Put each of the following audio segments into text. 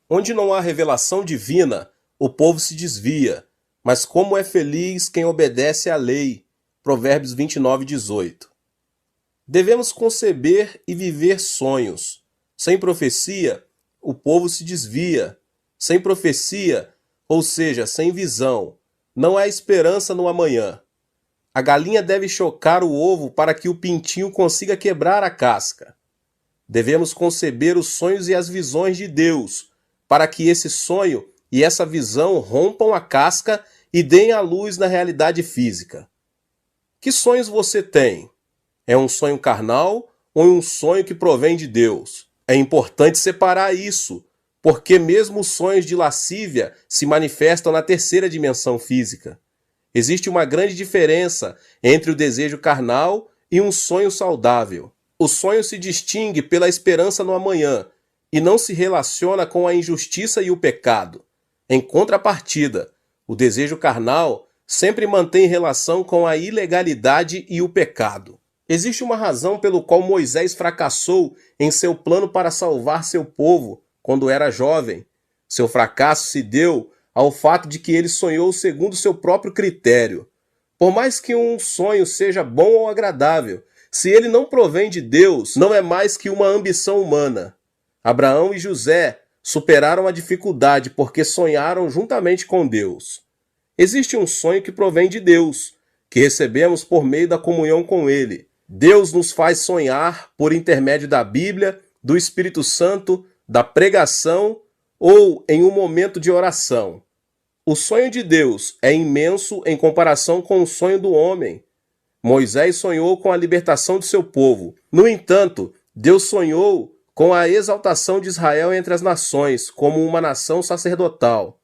Onde não há revelação divina, o povo se desvia, mas como é feliz quem obedece à lei. Provérbios 29:18. Devemos conceber e viver sonhos. Sem profecia, o povo se desvia. Sem profecia, ou seja, sem visão, não há esperança no amanhã. A galinha deve chocar o ovo para que o pintinho consiga quebrar a casca. Devemos conceber os sonhos e as visões de Deus, para que esse sonho e essa visão rompam a casca e deem a luz na realidade física. Que sonhos você tem? É um sonho carnal ou um sonho que provém de Deus? É importante separar isso, porque mesmo os sonhos de lascívia se manifestam na terceira dimensão física. Existe uma grande diferença entre o desejo carnal e um sonho saudável. O sonho se distingue pela esperança no amanhã e não se relaciona com a injustiça e o pecado. Em contrapartida, o desejo carnal sempre mantém relação com a ilegalidade e o pecado. Existe uma razão pelo qual Moisés fracassou em seu plano para salvar seu povo quando era jovem. Seu fracasso se deu ao fato de que ele sonhou segundo seu próprio critério. Por mais que um sonho seja bom ou agradável, se ele não provém de Deus, não é mais que uma ambição humana. Abraão e José superaram a dificuldade porque sonharam juntamente com Deus. Existe um sonho que provém de Deus, que recebemos por meio da comunhão com Ele. Deus nos faz sonhar por intermédio da Bíblia, do Espírito Santo, da pregação ou em um momento de oração. O sonho de Deus é imenso em comparação com o sonho do homem. Moisés sonhou com a libertação de seu povo. No entanto, Deus sonhou com a exaltação de Israel entre as nações, como uma nação sacerdotal.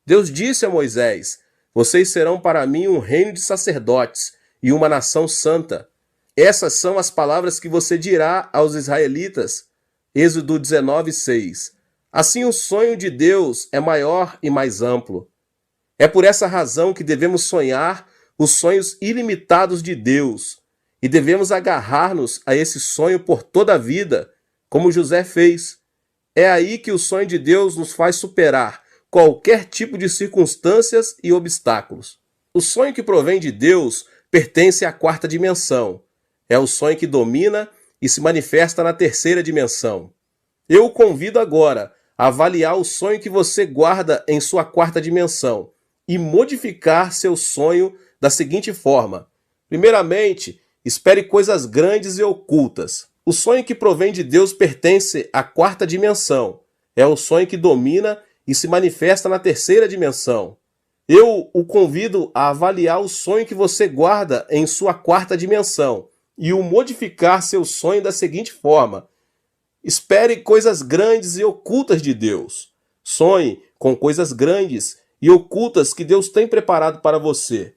Deus disse a Moisés: "Vocês serão para mim um reino de sacerdotes e uma nação santa." Essas são as palavras que você dirá aos israelitas. Êxodo 19:6. Assim, o sonho de Deus é maior e mais amplo. É por essa razão que devemos sonhar os sonhos ilimitados de Deus e devemos agarrar-nos a esse sonho por toda a vida, como José fez. É aí que o sonho de Deus nos faz superar qualquer tipo de circunstâncias e obstáculos. O sonho que provém de Deus pertence à quarta dimensão. É o sonho que domina e se manifesta na terceira dimensão. Eu o convido agora a avaliar o sonho que você guarda em sua quarta dimensão e modificar seu sonho da seguinte forma. Primeiramente, espere coisas grandes e ocultas. O sonho que provém de Deus pertence à quarta dimensão. É o sonho que domina e se manifesta na terceira dimensão. Eu o convido a avaliar o sonho que você guarda em sua quarta dimensão e o modificar seu sonho da seguinte forma. Espere coisas grandes e ocultas de Deus. Sonhe com coisas grandes e ocultas que Deus tem preparado para você.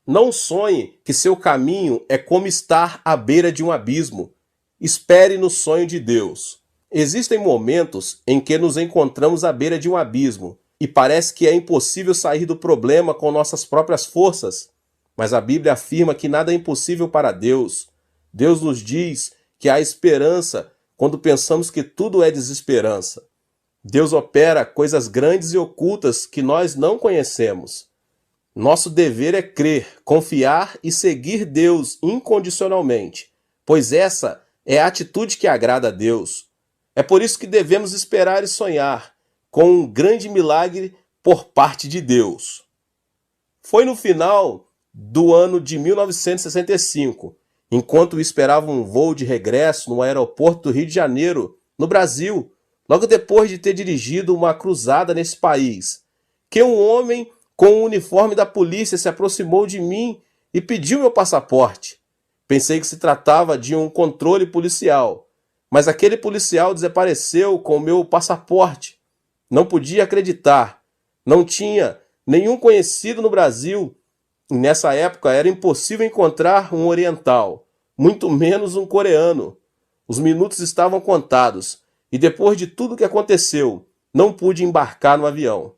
Não sonhe que seu caminho é como estar à beira de um abismo. Espere no sonho de Deus. Existem momentos em que nos encontramos à beira de um abismo e parece que é impossível sair do problema com nossas próprias forças. Mas a Bíblia afirma que nada é impossível para Deus. Deus nos diz que há esperança quando pensamos que tudo é desesperança. Deus opera coisas grandes e ocultas que nós não conhecemos. Nosso dever é crer, confiar e seguir Deus incondicionalmente, pois essa é a atitude que agrada a Deus. É por isso que devemos esperar e sonhar com um grande milagre por parte de Deus. Foi no final do ano de 1965, enquanto esperava um voo de regresso no aeroporto do Rio de Janeiro, no Brasil, logo depois de ter dirigido uma cruzada nesse país, que um homem com o uniforme da polícia se aproximou de mim e pediu meu passaporte. Pensei que se tratava de um controle policial, mas aquele policial desapareceu com o meu passaporte. Não podia acreditar. Não tinha nenhum conhecido no Brasil. E nessa época era impossível encontrar um oriental, muito menos um coreano. Os minutos estavam contados e depois de tudo que aconteceu, não pude embarcar no avião.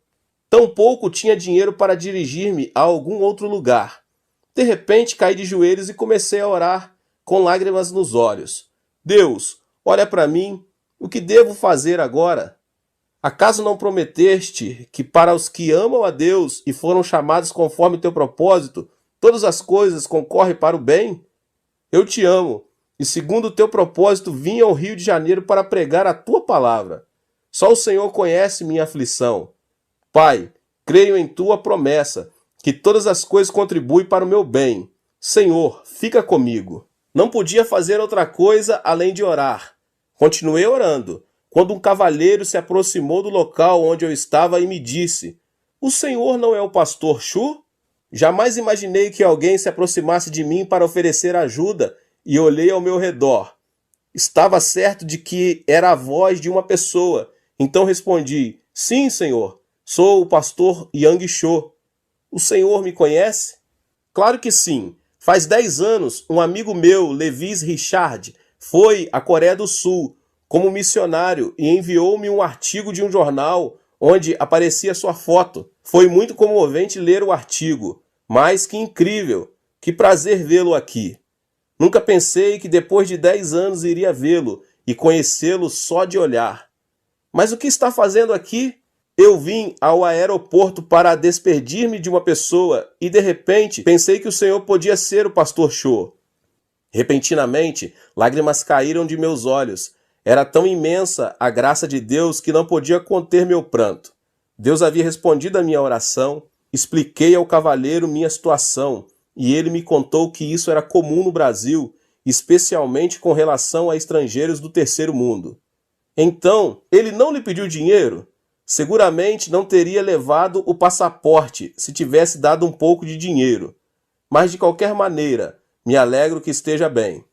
Tampouco tinha dinheiro para dirigir-me a algum outro lugar. De repente caí de joelhos e comecei a orar com lágrimas nos olhos. Deus, olha para mim, o que devo fazer agora? Acaso não prometeste que para os que amam a Deus e foram chamados conforme o teu propósito, todas as coisas concorrem para o bem? Eu te amo, e segundo o teu propósito vim ao Rio de Janeiro para pregar a tua palavra. Só o Senhor conhece minha aflição. Pai, creio em tua promessa, que todas as coisas contribuem para o meu bem. Senhor, fica comigo. Não podia fazer outra coisa além de orar. Continuei orando, quando um cavalheiro se aproximou do local onde eu estava e me disse: O senhor não é o pastor Chu? Jamais imaginei que alguém se aproximasse de mim para oferecer ajuda e olhei ao meu redor. Estava certo de que era a voz de uma pessoa, então respondi: Sim, senhor, sou o pastor Yang Cho. O senhor me conhece? Claro que sim. Faz 10 anos, um amigo meu, Levis Richard, foi à Coreia do Sul como missionário e enviou-me um artigo de um jornal onde aparecia sua foto. Foi muito comovente ler o artigo, mas que incrível, que prazer vê-lo aqui. Nunca pensei que depois de 10 anos iria vê-lo e conhecê-lo só de olhar. Mas o que está fazendo aqui? Eu vim ao aeroporto para despedir-me de uma pessoa e de repente pensei que o senhor podia ser o pastor Cho. Repentinamente, lágrimas caíram de meus olhos. Era tão imensa a graça de Deus que não podia conter meu pranto. Deus havia respondido à minha oração, expliquei ao cavalheiro minha situação e ele me contou que isso era comum no Brasil, especialmente com relação a estrangeiros do terceiro mundo. Então, ele não lhe pediu dinheiro? Seguramente não teria levado o passaporte se tivesse dado um pouco de dinheiro. Mas de qualquer maneira, me alegro que esteja bem.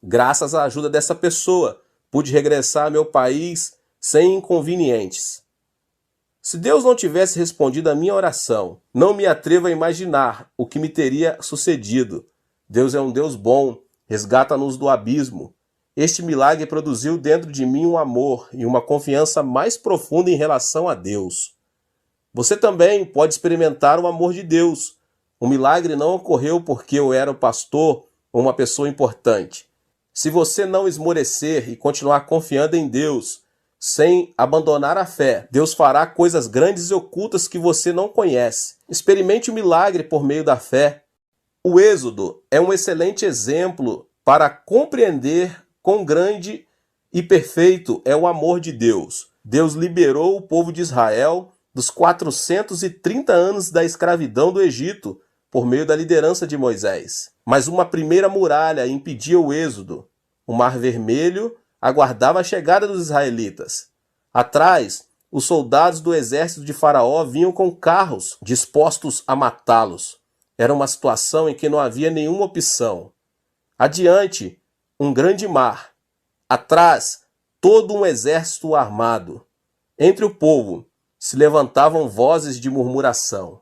Graças à ajuda dessa pessoa, pude regressar ao meu país sem inconvenientes. Se Deus não tivesse respondido à minha oração, não me atrevo a imaginar o que me teria sucedido. Deus é um Deus bom, resgata-nos do abismo. Este milagre produziu dentro de mim um amor e uma confiança mais profunda em relação a Deus. Você também pode experimentar o amor de Deus. O milagre não ocorreu porque eu era o pastor ou uma pessoa importante. Se você não esmorecer e continuar confiando em Deus, sem abandonar a fé, Deus fará coisas grandes e ocultas que você não conhece. Experimente o milagre por meio da fé. O Êxodo é um excelente exemplo para compreender quão grande e perfeito é o amor de Deus. Deus liberou o povo de Israel dos 430 anos da escravidão do Egito por meio da liderança de Moisés. Mas uma primeira muralha impedia o êxodo. O Mar Vermelho aguardava a chegada dos israelitas. Atrás, os soldados do exército de Faraó vinham com carros dispostos a matá-los. Era uma situação em que não havia nenhuma opção. Adiante, um grande mar. Atrás, todo um exército armado. Entre o povo se levantavam vozes de murmuração.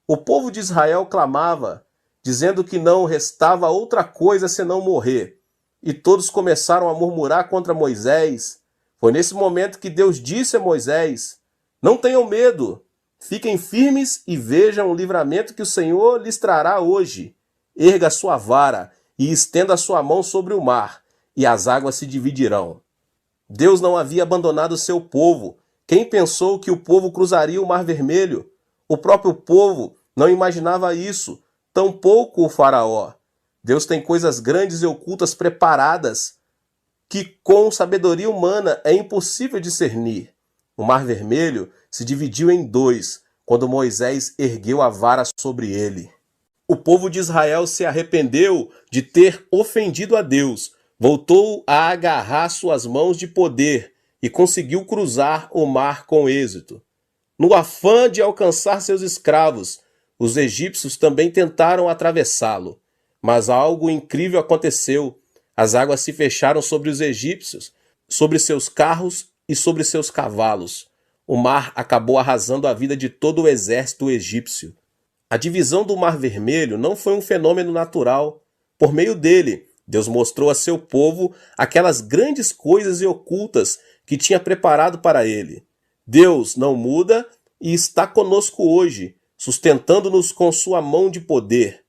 O povo de Israel clamava, dizendo que não restava outra coisa senão morrer. E todos começaram a murmurar contra Moisés. Foi nesse momento que Deus disse a Moisés: Não tenham medo, fiquem firmes e vejam o livramento que o Senhor lhes trará hoje. Erga a sua vara e estenda a sua mão sobre o mar, e as águas se dividirão. Deus não havia abandonado o seu povo. Quem pensou que o povo cruzaria o Mar Vermelho? O próprio povo não imaginava isso, tampouco o faraó. Deus tem coisas grandes e ocultas preparadas que com sabedoria humana é impossível discernir. O Mar Vermelho se dividiu em dois quando Moisés ergueu a vara sobre ele. O povo de Israel se arrependeu de ter ofendido a Deus, voltou a agarrar suas mãos de poder e conseguiu cruzar o mar com êxito. No afã de alcançar seus escravos, os egípcios também tentaram atravessá-lo. Mas algo incrível aconteceu. As águas se fecharam sobre os egípcios, sobre seus carros e sobre seus cavalos. O mar acabou arrasando a vida de todo o exército egípcio. A divisão do Mar Vermelho não foi um fenômeno natural. Por meio dele, Deus mostrou a seu povo aquelas grandes coisas e ocultas que tinha preparado para ele. Deus não muda e está conosco hoje, sustentando-nos com sua mão de poder.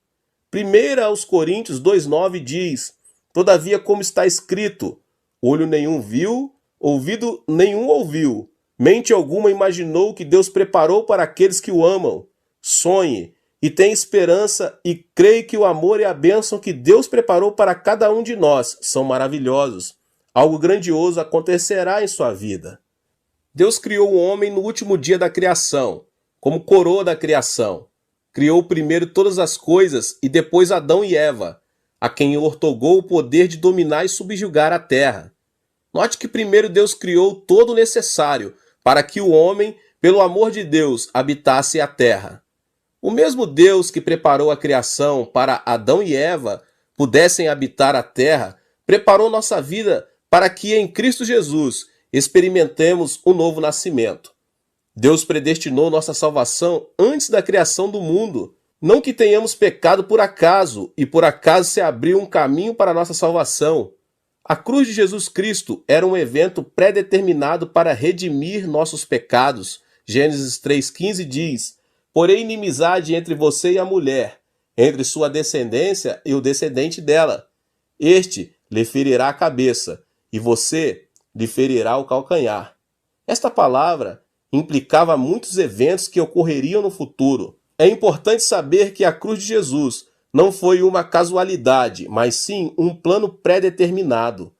1 aos Coríntios 2,9 diz: Todavia, como está escrito, olho nenhum viu, ouvido nenhum ouviu, mente alguma imaginou o que Deus preparou para aqueles que o amam. Sonhe e tenha esperança e creia que o amor e a bênção que Deus preparou para cada um de nós são maravilhosos. Algo grandioso acontecerá em sua vida. Deus criou o homem no último dia da criação, como coroa da criação. Criou primeiro todas as coisas e depois Adão e Eva, a quem ortogou o poder de dominar e subjugar a terra. Note que primeiro Deus criou todo o necessário para que o homem, pelo amor de Deus, habitasse a terra. O mesmo Deus que preparou a criação para Adão e Eva pudessem habitar a terra, preparou nossa vida para que em Cristo Jesus experimentemos o novo nascimento. Deus predestinou nossa salvação antes da criação do mundo. Não que tenhamos pecado por acaso, e por acaso se abriu um caminho para a nossa salvação. A cruz de Jesus Cristo era um evento pré-determinado para redimir nossos pecados. Gênesis 3,15 diz: porém inimizade entre você e a mulher, entre sua descendência e o descendente dela. Este lhe ferirá a cabeça, e você lhe ferirá o calcanhar. Esta palavra implicava muitos eventos que ocorreriam no futuro. É importante saber que a cruz de Jesus não foi uma casualidade, mas sim um plano pré-determinado.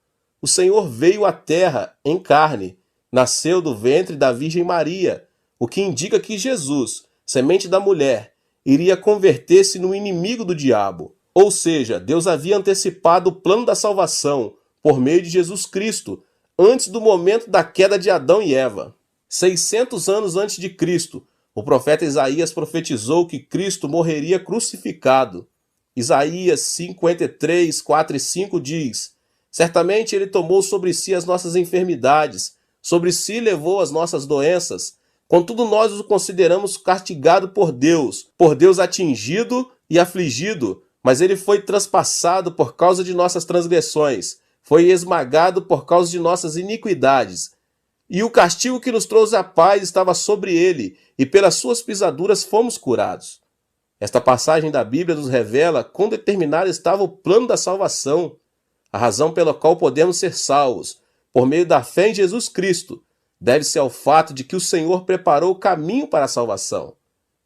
O Senhor veio à terra em carne, nasceu do ventre da Virgem Maria, o que indica que Jesus, semente da mulher, iria converter-se no inimigo do diabo. Ou seja, Deus havia antecipado o plano da salvação por meio de Jesus Cristo, antes do momento da queda de Adão e Eva. 600 anos antes de Cristo, o profeta Isaías profetizou que Cristo morreria crucificado. Isaías 53, 4 e 5 diz: certamente ele tomou sobre si as nossas enfermidades, sobre si levou as nossas doenças. Contudo, nós o consideramos castigado por Deus atingido e afligido, mas ele foi transpassado por causa de nossas transgressões, foi esmagado por causa de nossas iniquidades. E o castigo que nos trouxe a paz estava sobre ele, e pelas suas pisaduras fomos curados. Esta passagem da Bíblia nos revela quão determinado estava o plano da salvação, a razão pela qual podemos ser salvos, por meio da fé em Jesus Cristo, deve-se ao fato de que o Senhor preparou o caminho para a salvação.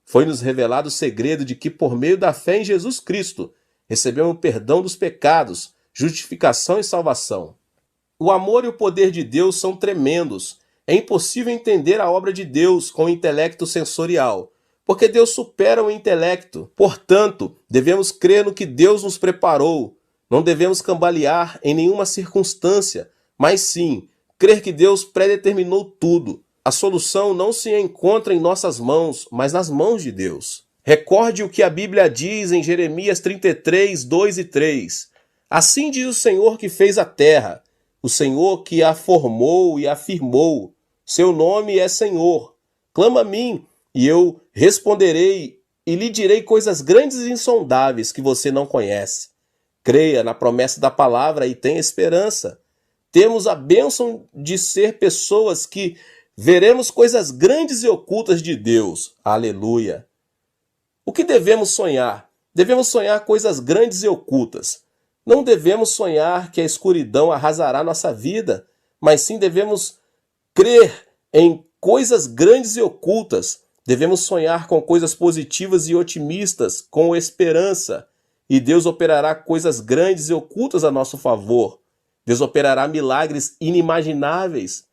Foi-nos revelado o segredo de que, por meio da fé em Jesus Cristo, recebemos o perdão dos pecados, justificação e salvação. O amor e o poder de Deus são tremendos. É impossível entender a obra de Deus com o intelecto sensorial, porque Deus supera o intelecto. Portanto, devemos crer no que Deus nos preparou. Não devemos cambalear em nenhuma circunstância, mas sim crer que Deus predeterminou tudo. A solução não se encontra em nossas mãos, mas nas mãos de Deus. Recorde o que a Bíblia diz em Jeremias 33, 2 e 3. Assim diz o Senhor que fez a terra, o Senhor que a formou e a firmou. Seu nome é Senhor. Clama a mim, e eu responderei, e lhe direi coisas grandes e insondáveis que você não conhece. Creia na promessa da palavra e tenha esperança. Temos a bênção de ser pessoas que veremos coisas grandes e ocultas de Deus. Aleluia! O que devemos sonhar? Devemos sonhar coisas grandes e ocultas. Não devemos sonhar que a escuridão arrasará nossa vida, mas sim devemos crer em coisas grandes e ocultas. Devemos sonhar com coisas positivas e otimistas, com esperança. E Deus operará coisas grandes e ocultas a nosso favor. Deus operará milagres inimagináveis.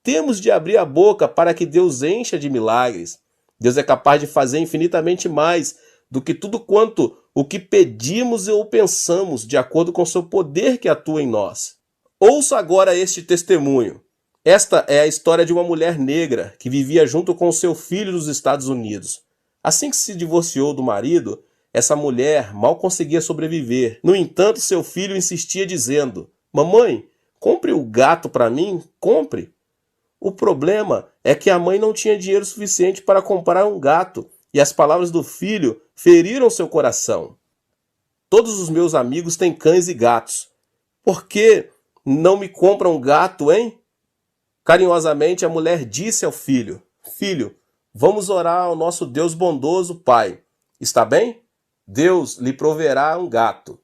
Temos de abrir a boca para que Deus encha de milagres. Deus é capaz de fazer infinitamente mais do que tudo quanto o que pedimos ou pensamos, de acordo com seu poder que atua em nós. Ouça agora este testemunho. Esta é a história de uma mulher negra que vivia junto com seu filho nos Estados Unidos. Assim que se divorciou do marido, essa mulher mal conseguia sobreviver. No entanto, seu filho insistia dizendo: mamãe, compre o gato para mim, compre. O problema é que a mãe não tinha dinheiro suficiente para comprar um gato, e as palavras do filho feriram seu coração. Todos os meus amigos têm cães e gatos. Por que não me compram um gato, hein? Carinhosamente a mulher disse ao filho: filho, vamos orar ao nosso Deus bondoso, Pai. Está bem? Deus lhe proverá um gato.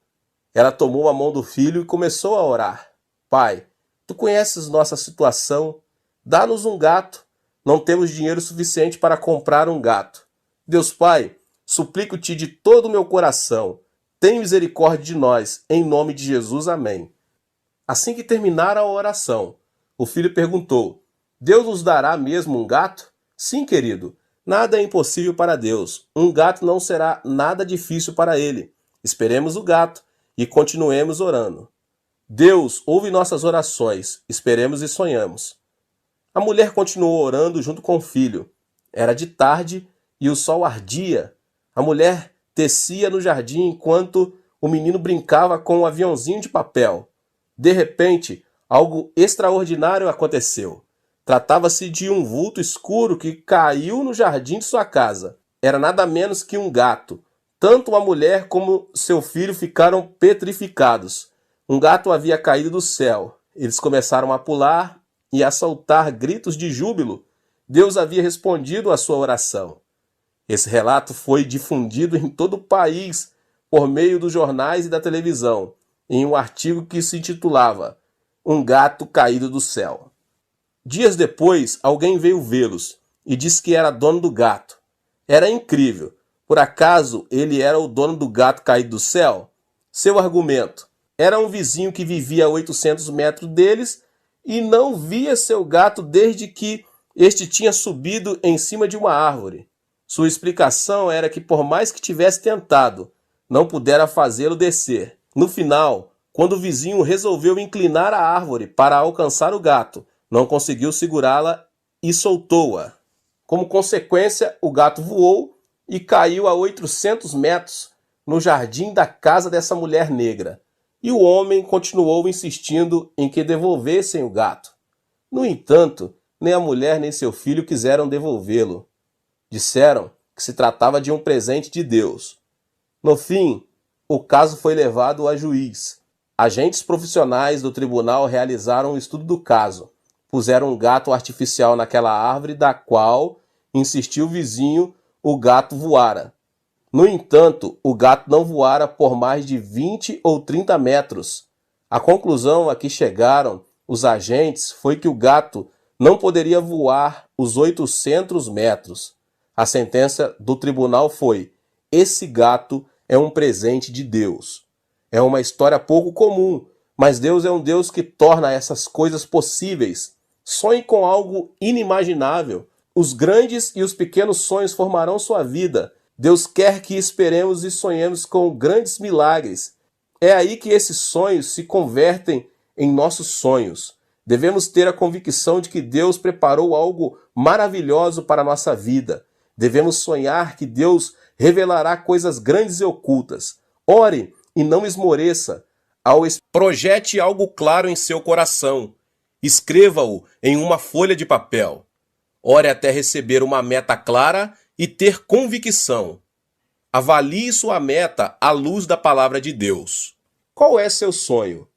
Ela tomou a mão do filho e começou a orar. Pai, tu conheces nossa situação. Dá-nos um gato. Não temos dinheiro suficiente para comprar um gato. Deus Pai, suplico-te de todo o meu coração, tem misericórdia de nós, em nome de Jesus, amém. Assim que terminara a oração, o filho perguntou: Deus nos dará mesmo um gato? Sim, querido, nada é impossível para Deus. Um gato não será nada difícil para ele. Esperemos o gato e continuemos orando. Deus ouve nossas orações, esperemos e sonhamos. A mulher continuou orando junto com o filho. Era de tarde e o sol ardia. A mulher tecia no jardim enquanto o menino brincava com um aviãozinho de papel. De repente, algo extraordinário aconteceu. Tratava-se de um vulto escuro que caiu no jardim de sua casa. Era nada menos que um gato. Tanto a mulher como seu filho ficaram petrificados. Um gato havia caído do céu. Eles começaram a pular e a soltar gritos de júbilo. Deus havia respondido à sua oração. Esse relato foi difundido em todo o país por meio dos jornais e da televisão, em um artigo que se intitulava Um Gato Caído do Céu. Dias depois, alguém veio vê-los e disse que era dono do gato. Era incrível. Por acaso ele era o dono do gato caído do céu? Seu argumento: era um vizinho que vivia a 800 metros deles e não via seu gato desde que este tinha subido em cima de uma árvore. Sua explicação era que, por mais que tivesse tentado, não pudera fazê-lo descer. No final, quando o vizinho resolveu inclinar a árvore para alcançar o gato, não conseguiu segurá-la e soltou-a. Como consequência, o gato voou e caiu a 800 metros no jardim da casa dessa mulher negra. E o homem continuou insistindo em que devolvessem o gato. No entanto, nem a mulher nem seu filho quiseram devolvê-lo. Disseram que se tratava de um presente de Deus. No fim, o caso foi levado a juiz. Agentes profissionais do tribunal realizaram um estudo do caso. Puseram um gato artificial naquela árvore da qual, insistiu o vizinho, o gato voara. No entanto, o gato não voara por mais de 20 ou 30 metros. A conclusão a que chegaram os agentes foi que o gato não poderia voar os 800 metros. A sentença do tribunal foi: esse gato é um presente de Deus. É uma história pouco comum, mas Deus é um Deus que torna essas coisas possíveis. Sonhe com algo inimaginável. Os grandes e os pequenos sonhos formarão sua vida. Deus quer que esperemos e sonhemos com grandes milagres. É aí que esses sonhos se convertem em nossos sonhos. Devemos ter a convicção de que Deus preparou algo maravilhoso para a nossa vida. Devemos sonhar que Deus revelará coisas grandes e ocultas. Ore e não esmoreça. Projete algo claro em seu coração. Escreva-o em uma folha de papel. Ore até receber uma meta clara e ter convicção. Avalie sua meta à luz da palavra de Deus. Qual é seu sonho?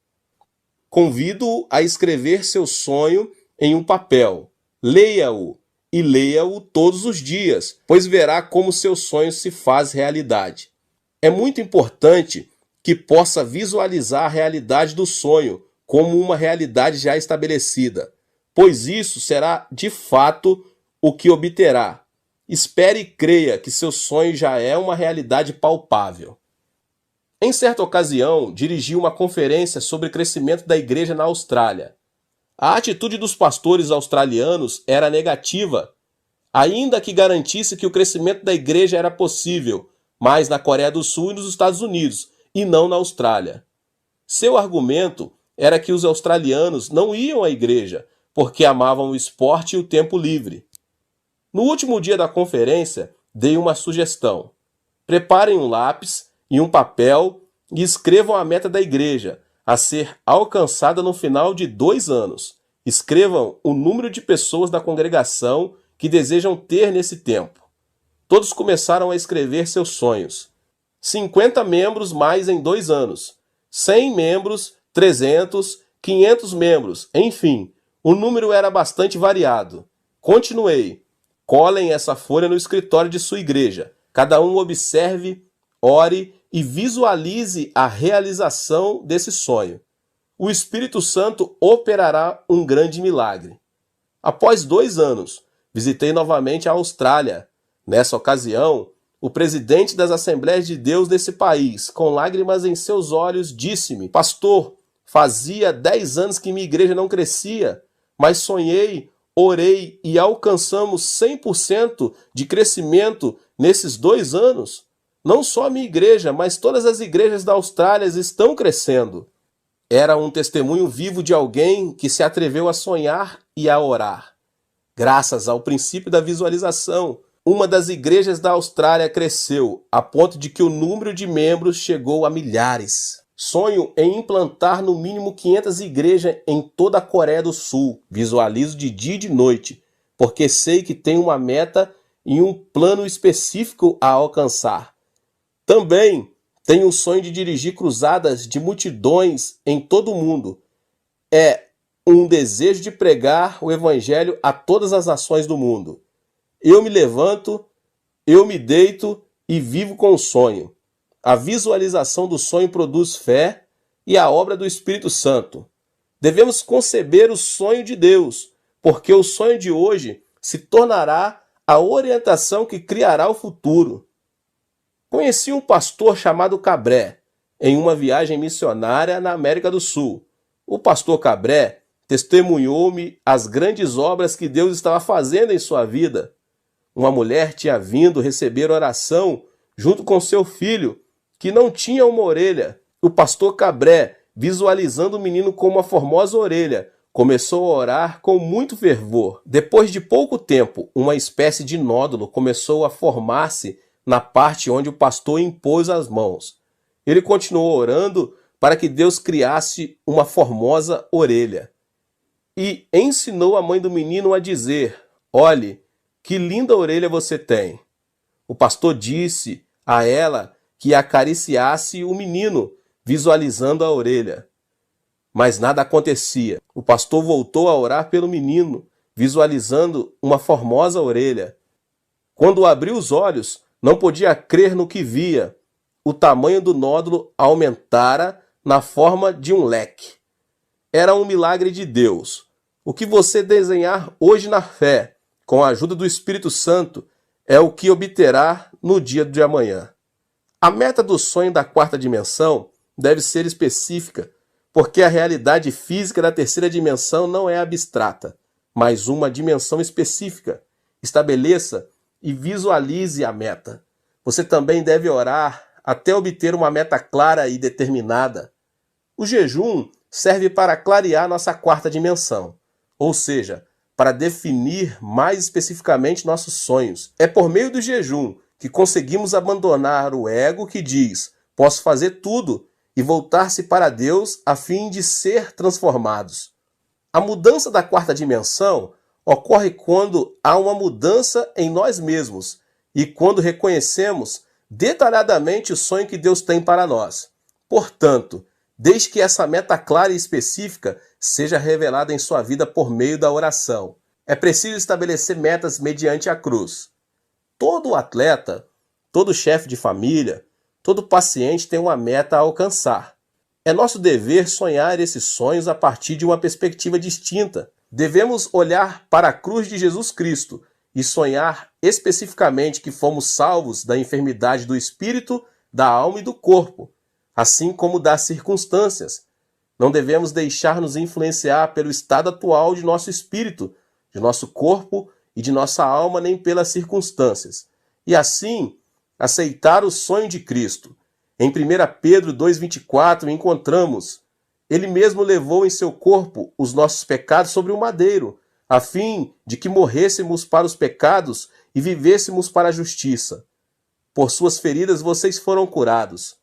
Convido-o a escrever seu sonho em um papel. Leia-o e leia-o todos os dias, pois verá como seu sonho se faz realidade. É muito importante que possa visualizar a realidade do sonho como uma realidade já estabelecida, pois isso será de fato o que obterá. Espere e creia que seu sonho já é uma realidade palpável. Em certa ocasião, dirigi uma conferência sobre crescimento da igreja na Austrália. A atitude dos pastores australianos era negativa, ainda que garantisse que o crescimento da igreja era possível, mas na Coreia do Sul e nos Estados Unidos, e não na Austrália. Seu argumento era que os australianos não iam à igreja porque amavam o esporte e o tempo livre. No último dia da conferência, dei uma sugestão. Preparem um lápis e um papel e escrevam a meta da igreja, a ser alcançada no final de 2 anos. Escrevam o número de pessoas da congregação que desejam ter nesse tempo. Todos começaram a escrever seus sonhos. 50 membros mais em 2 anos. 100 membros, 300, 500 membros, enfim, o número era bastante variado. Continuei. Colhem essa folha no escritório de sua igreja. Cada um observe, ore e visualize a realização desse sonho. O Espírito Santo operará um grande milagre. Após 2 anos, visitei novamente a Austrália. Nessa ocasião, o presidente das Assembleias de Deus desse país, com lágrimas em seus olhos, disse-me: Pastor, fazia 10 anos que minha igreja não crescia, mas sonhei, orei e alcançamos 100% de crescimento nesses 2 anos. Não só a minha igreja, mas todas as igrejas da Austrália estão crescendo. Era um testemunho vivo de alguém que se atreveu a sonhar e a orar. Graças ao princípio da visualização, uma das igrejas da Austrália cresceu, a ponto de que o número de membros chegou a milhares. Sonho em implantar no mínimo 500 igrejas em toda a Coreia do Sul. Visualizo de dia e de noite, porque sei que tenho uma meta e um plano específico a alcançar. Também tenho o sonho de dirigir cruzadas de multidões em todo o mundo. É um desejo de pregar o evangelho a todas as nações do mundo. Eu me levanto, eu me deito e vivo com o sonho. A visualização do sonho produz fé e a obra do Espírito Santo. Devemos conceber o sonho de Deus, porque o sonho de hoje se tornará a orientação que criará o futuro. Conheci um pastor chamado Cabré em uma viagem missionária na América do Sul. O pastor Cabré testemunhou-me as grandes obras que Deus estava fazendo em sua vida. Uma mulher tinha vindo receber oração junto com seu filho, que não tinha uma orelha. O pastor Cabré, visualizando o menino com uma formosa orelha, começou a orar com muito fervor. Depois de pouco tempo, uma espécie de nódulo começou a formar-se na parte onde o pastor impôs as mãos. Ele continuou orando para que Deus criasse uma formosa orelha. E ensinou a mãe do menino a dizer: olhe, que linda orelha você tem. O pastor disse a ela que acariciasse o menino, visualizando a orelha. Mas nada acontecia. O pastor voltou a orar pelo menino, visualizando uma formosa orelha. Quando abriu os olhos, não podia crer no que via. O tamanho do nódulo aumentara na forma de um leque. Era um milagre de Deus. O que você desenhar hoje na fé, com a ajuda do Espírito Santo, é o que obterá no dia de amanhã. A meta do sonho da quarta dimensão deve ser específica, porque a realidade física da terceira dimensão não é abstrata, mas uma dimensão específica. Estabeleça e visualize a meta. Você também deve orar até obter uma meta clara e determinada. O jejum serve para clarear nossa quarta dimensão, ou seja, para definir mais especificamente nossos sonhos. É por meio do jejum que conseguimos abandonar o ego que diz: posso fazer tudo, e voltar-se para Deus a fim de ser transformados. A mudança da quarta dimensão ocorre quando há uma mudança em nós mesmos e quando reconhecemos detalhadamente o sonho que Deus tem para nós. Portanto, desde que essa meta clara e específica seja revelada em sua vida por meio da oração, é preciso estabelecer metas mediante a cruz. Todo atleta, todo chefe de família, todo paciente tem uma meta a alcançar. É nosso dever sonhar esses sonhos a partir de uma perspectiva distinta. Devemos olhar para a cruz de Jesus Cristo e sonhar especificamente que fomos salvos da enfermidade do espírito, da alma e do corpo, assim como das circunstâncias. Não devemos deixar-nos influenciar pelo estado atual de nosso espírito, de nosso corpo e de nossa alma, nem pelas circunstâncias. E assim, aceitar o sonho de Cristo. Em 1 Pedro 2,24 encontramos: Ele mesmo levou em seu corpo os nossos pecados sobre o madeiro, a fim de que morrêssemos para os pecados e vivêssemos para a justiça. Por suas feridas vocês foram curados.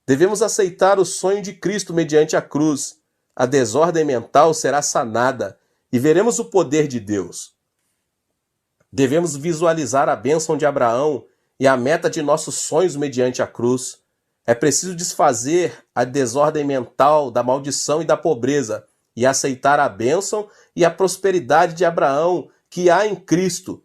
Devemos aceitar o sonho de Cristo mediante a cruz. A desordem mental será sanada e veremos o poder de Deus. Devemos visualizar a bênção de Abraão e a meta de nossos sonhos mediante a cruz. É preciso desfazer a desordem mental da maldição e da pobreza e aceitar a bênção e a prosperidade de Abraão que há em Cristo,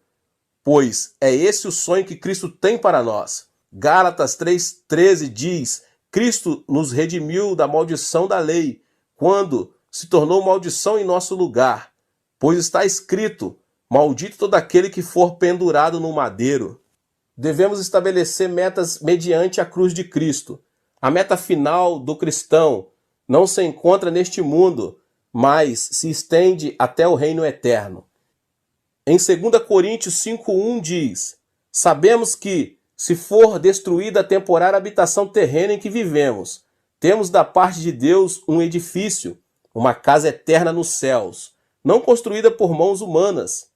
pois é esse o sonho que Cristo tem para nós. Gálatas 3,13 diz: Cristo nos redimiu da maldição da lei, quando se tornou maldição em nosso lugar, pois está escrito: Maldito todo aquele que for pendurado no madeiro. Devemos estabelecer metas mediante a cruz de Cristo. A meta final do cristão não se encontra neste mundo, mas se estende até o reino eterno. Em 2 Coríntios 5:1 diz: sabemos que, se for destruída a temporária habitação terrena em que vivemos, temos da parte de Deus um edifício, uma casa eterna nos céus, não construída por mãos humanas.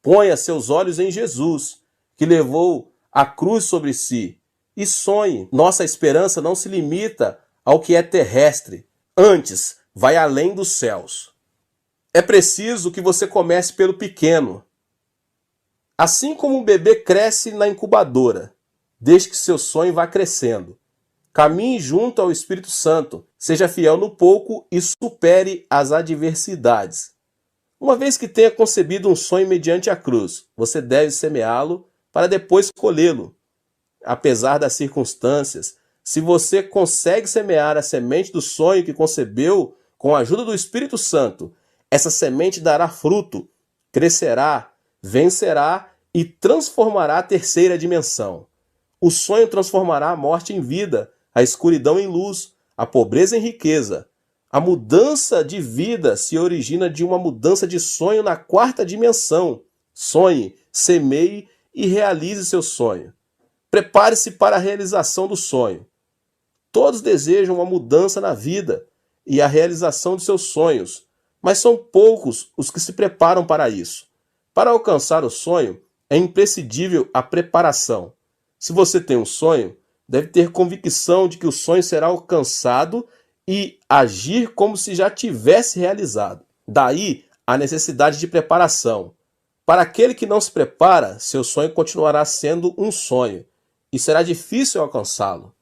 Ponha seus olhos em Jesus, que levou a cruz sobre si, e sonhe. Nossa esperança não se limita ao que é terrestre, antes vai além dos céus. É preciso que você comece pelo pequeno. Assim como um bebê cresce na incubadora, desde que seu sonho vá crescendo. Caminhe junto ao Espírito Santo, seja fiel no pouco e supere as adversidades. Uma vez que tenha concebido um sonho mediante a cruz, você deve semeá-lo para depois colhê-lo. Apesar das circunstâncias, se você consegue semear a semente do sonho que concebeu com a ajuda do Espírito Santo, essa semente dará fruto, crescerá, vencerá e transformará a terceira dimensão. O sonho transformará a morte em vida, a escuridão em luz, a pobreza em riqueza. A mudança de vida se origina de uma mudança de sonho na quarta dimensão. Sonhe, semeie e realize seu sonho. Prepare-se para a realização do sonho. Todos desejam uma mudança na vida e a realização de seus sonhos, mas são poucos os que se preparam para isso. Para alcançar o sonho, é imprescindível a preparação. Se você tem um sonho, deve ter convicção de que o sonho será alcançado e agir como se já tivesse realizado. Daí a necessidade de preparação. Para aquele que não se prepara, seu sonho continuará sendo um sonho e será difícil alcançá-lo.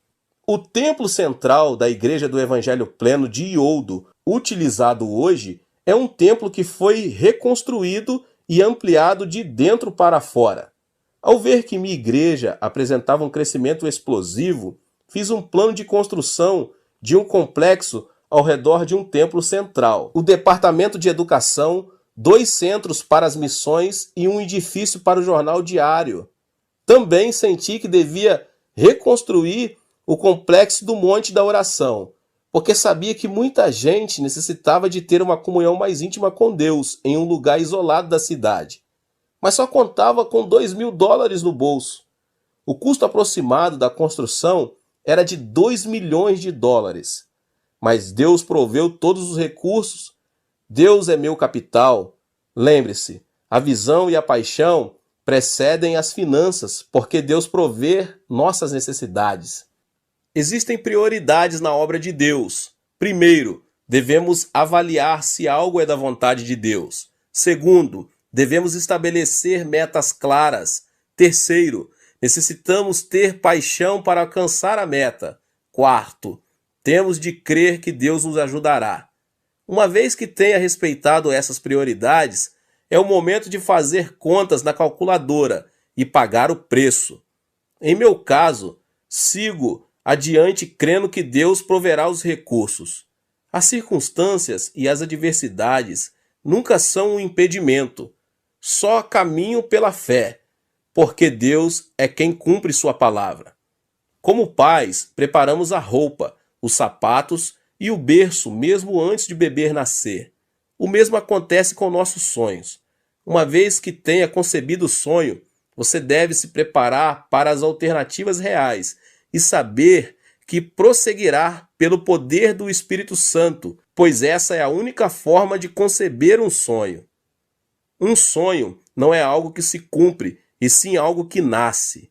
O templo central da Igreja do Evangelho Pleno de Ioldo, utilizado hoje, é um templo que foi reconstruído e ampliado de dentro para fora. Ao ver que minha igreja apresentava um crescimento explosivo, fiz um plano de construção de um complexo ao redor de um templo central, o Departamento de Educação, 2 centros para as missões e um edifício para o jornal diário. Também senti que devia reconstruir o complexo do Monte da Oração, porque sabia que muita gente necessitava de ter uma comunhão mais íntima com Deus em um lugar isolado da cidade, mas só contava com $2.000 no bolso. O custo aproximado da construção era de $2 milhões, mas Deus proveu todos os recursos. Deus é meu capital. Lembre-se, a visão e a paixão precedem as finanças, porque Deus provê nossas necessidades. Existem prioridades na obra de Deus. Primeiro, devemos avaliar se algo é da vontade de Deus. Segundo, devemos estabelecer metas claras. Terceiro, necessitamos ter paixão para alcançar a meta. Quarto, temos de crer que Deus nos ajudará. Uma vez que tenha respeitado essas prioridades, é o momento de fazer contas na calculadora e pagar o preço. Em meu caso, sigo adiante crendo que Deus proverá os recursos. As circunstâncias e as adversidades nunca são um impedimento. Só caminho pela fé, porque Deus é quem cumpre sua palavra. Como pais, preparamos a roupa, os sapatos e o berço mesmo antes de o bebê nascer. O mesmo acontece com nossos sonhos. Uma vez que tenha concebido o sonho, você deve se preparar para as alternativas reais e saber que prosseguirá pelo poder do Espírito Santo, pois essa é a única forma de conceber um sonho. Um sonho não é algo que se cumpre, e sim algo que nasce.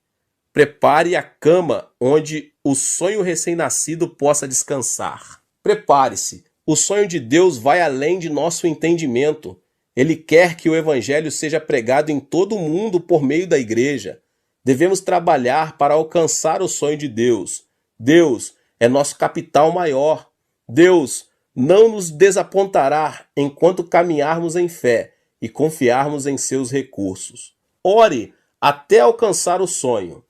Prepare a cama onde o sonho recém-nascido possa descansar. Prepare-se. O sonho de Deus vai além de nosso entendimento. Ele quer que o Evangelho seja pregado em todo o mundo por meio da igreja. Devemos trabalhar para alcançar o sonho de Deus. Deus é nosso capital maior. Deus não nos desapontará enquanto caminharmos em fé e confiarmos em seus recursos. Ore até alcançar o sonho.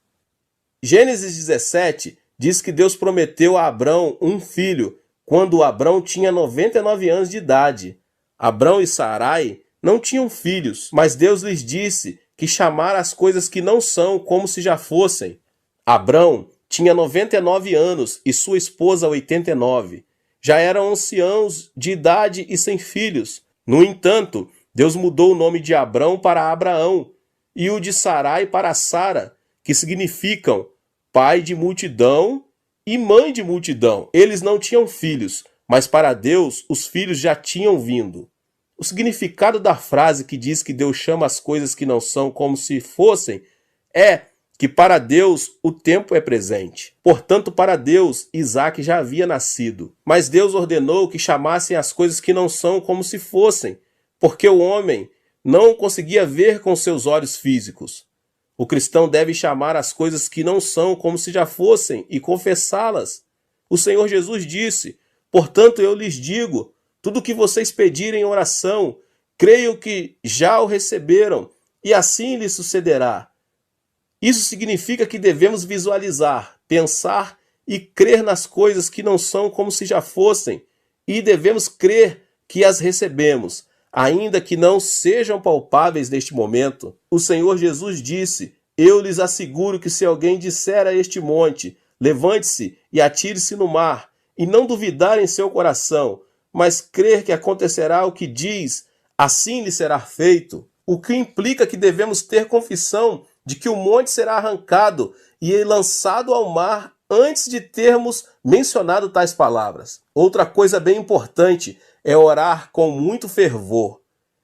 Gênesis 17 diz que Deus prometeu a Abrão um filho quando Abrão tinha 99 anos de idade. Abrão e Sarai não tinham filhos, mas Deus lhes disse que chamara as coisas que não são como se já fossem. Abrão tinha 99 anos e sua esposa 89. Já eram anciãos de idade e sem filhos. No entanto, Deus mudou o nome de Abrão para Abraão e o de Sarai para Sara, que significam pai de multidão e mãe de multidão. Eles não tinham filhos, mas para Deus os filhos já tinham vindo. O significado da frase que diz que Deus chama as coisas que não são como se fossem é que para Deus o tempo é presente. Portanto, para Deus, Isaac já havia nascido. Mas Deus ordenou que chamassem as coisas que não são como se fossem, porque o homem não conseguia ver com seus olhos físicos. O cristão deve chamar as coisas que não são como se já fossem e confessá-las. O Senhor Jesus disse: portanto, eu lhes digo, tudo o que vocês pedirem em oração, creio que já o receberam, e assim lhes sucederá. Isso significa que devemos visualizar, pensar e crer nas coisas que não são como se já fossem, e devemos crer que as recebemos, ainda que não sejam palpáveis neste momento. O Senhor Jesus disse: eu lhes asseguro que se alguém disser a este monte, levante-se e atire-se no mar, e não duvidar em seu coração, mas crer que acontecerá o que diz, assim lhe será feito. O que implica que devemos ter confissão de que o monte será arrancado e lançado ao mar antes de termos mencionado tais palavras. Outra coisa bem importante é orar com muito fervor.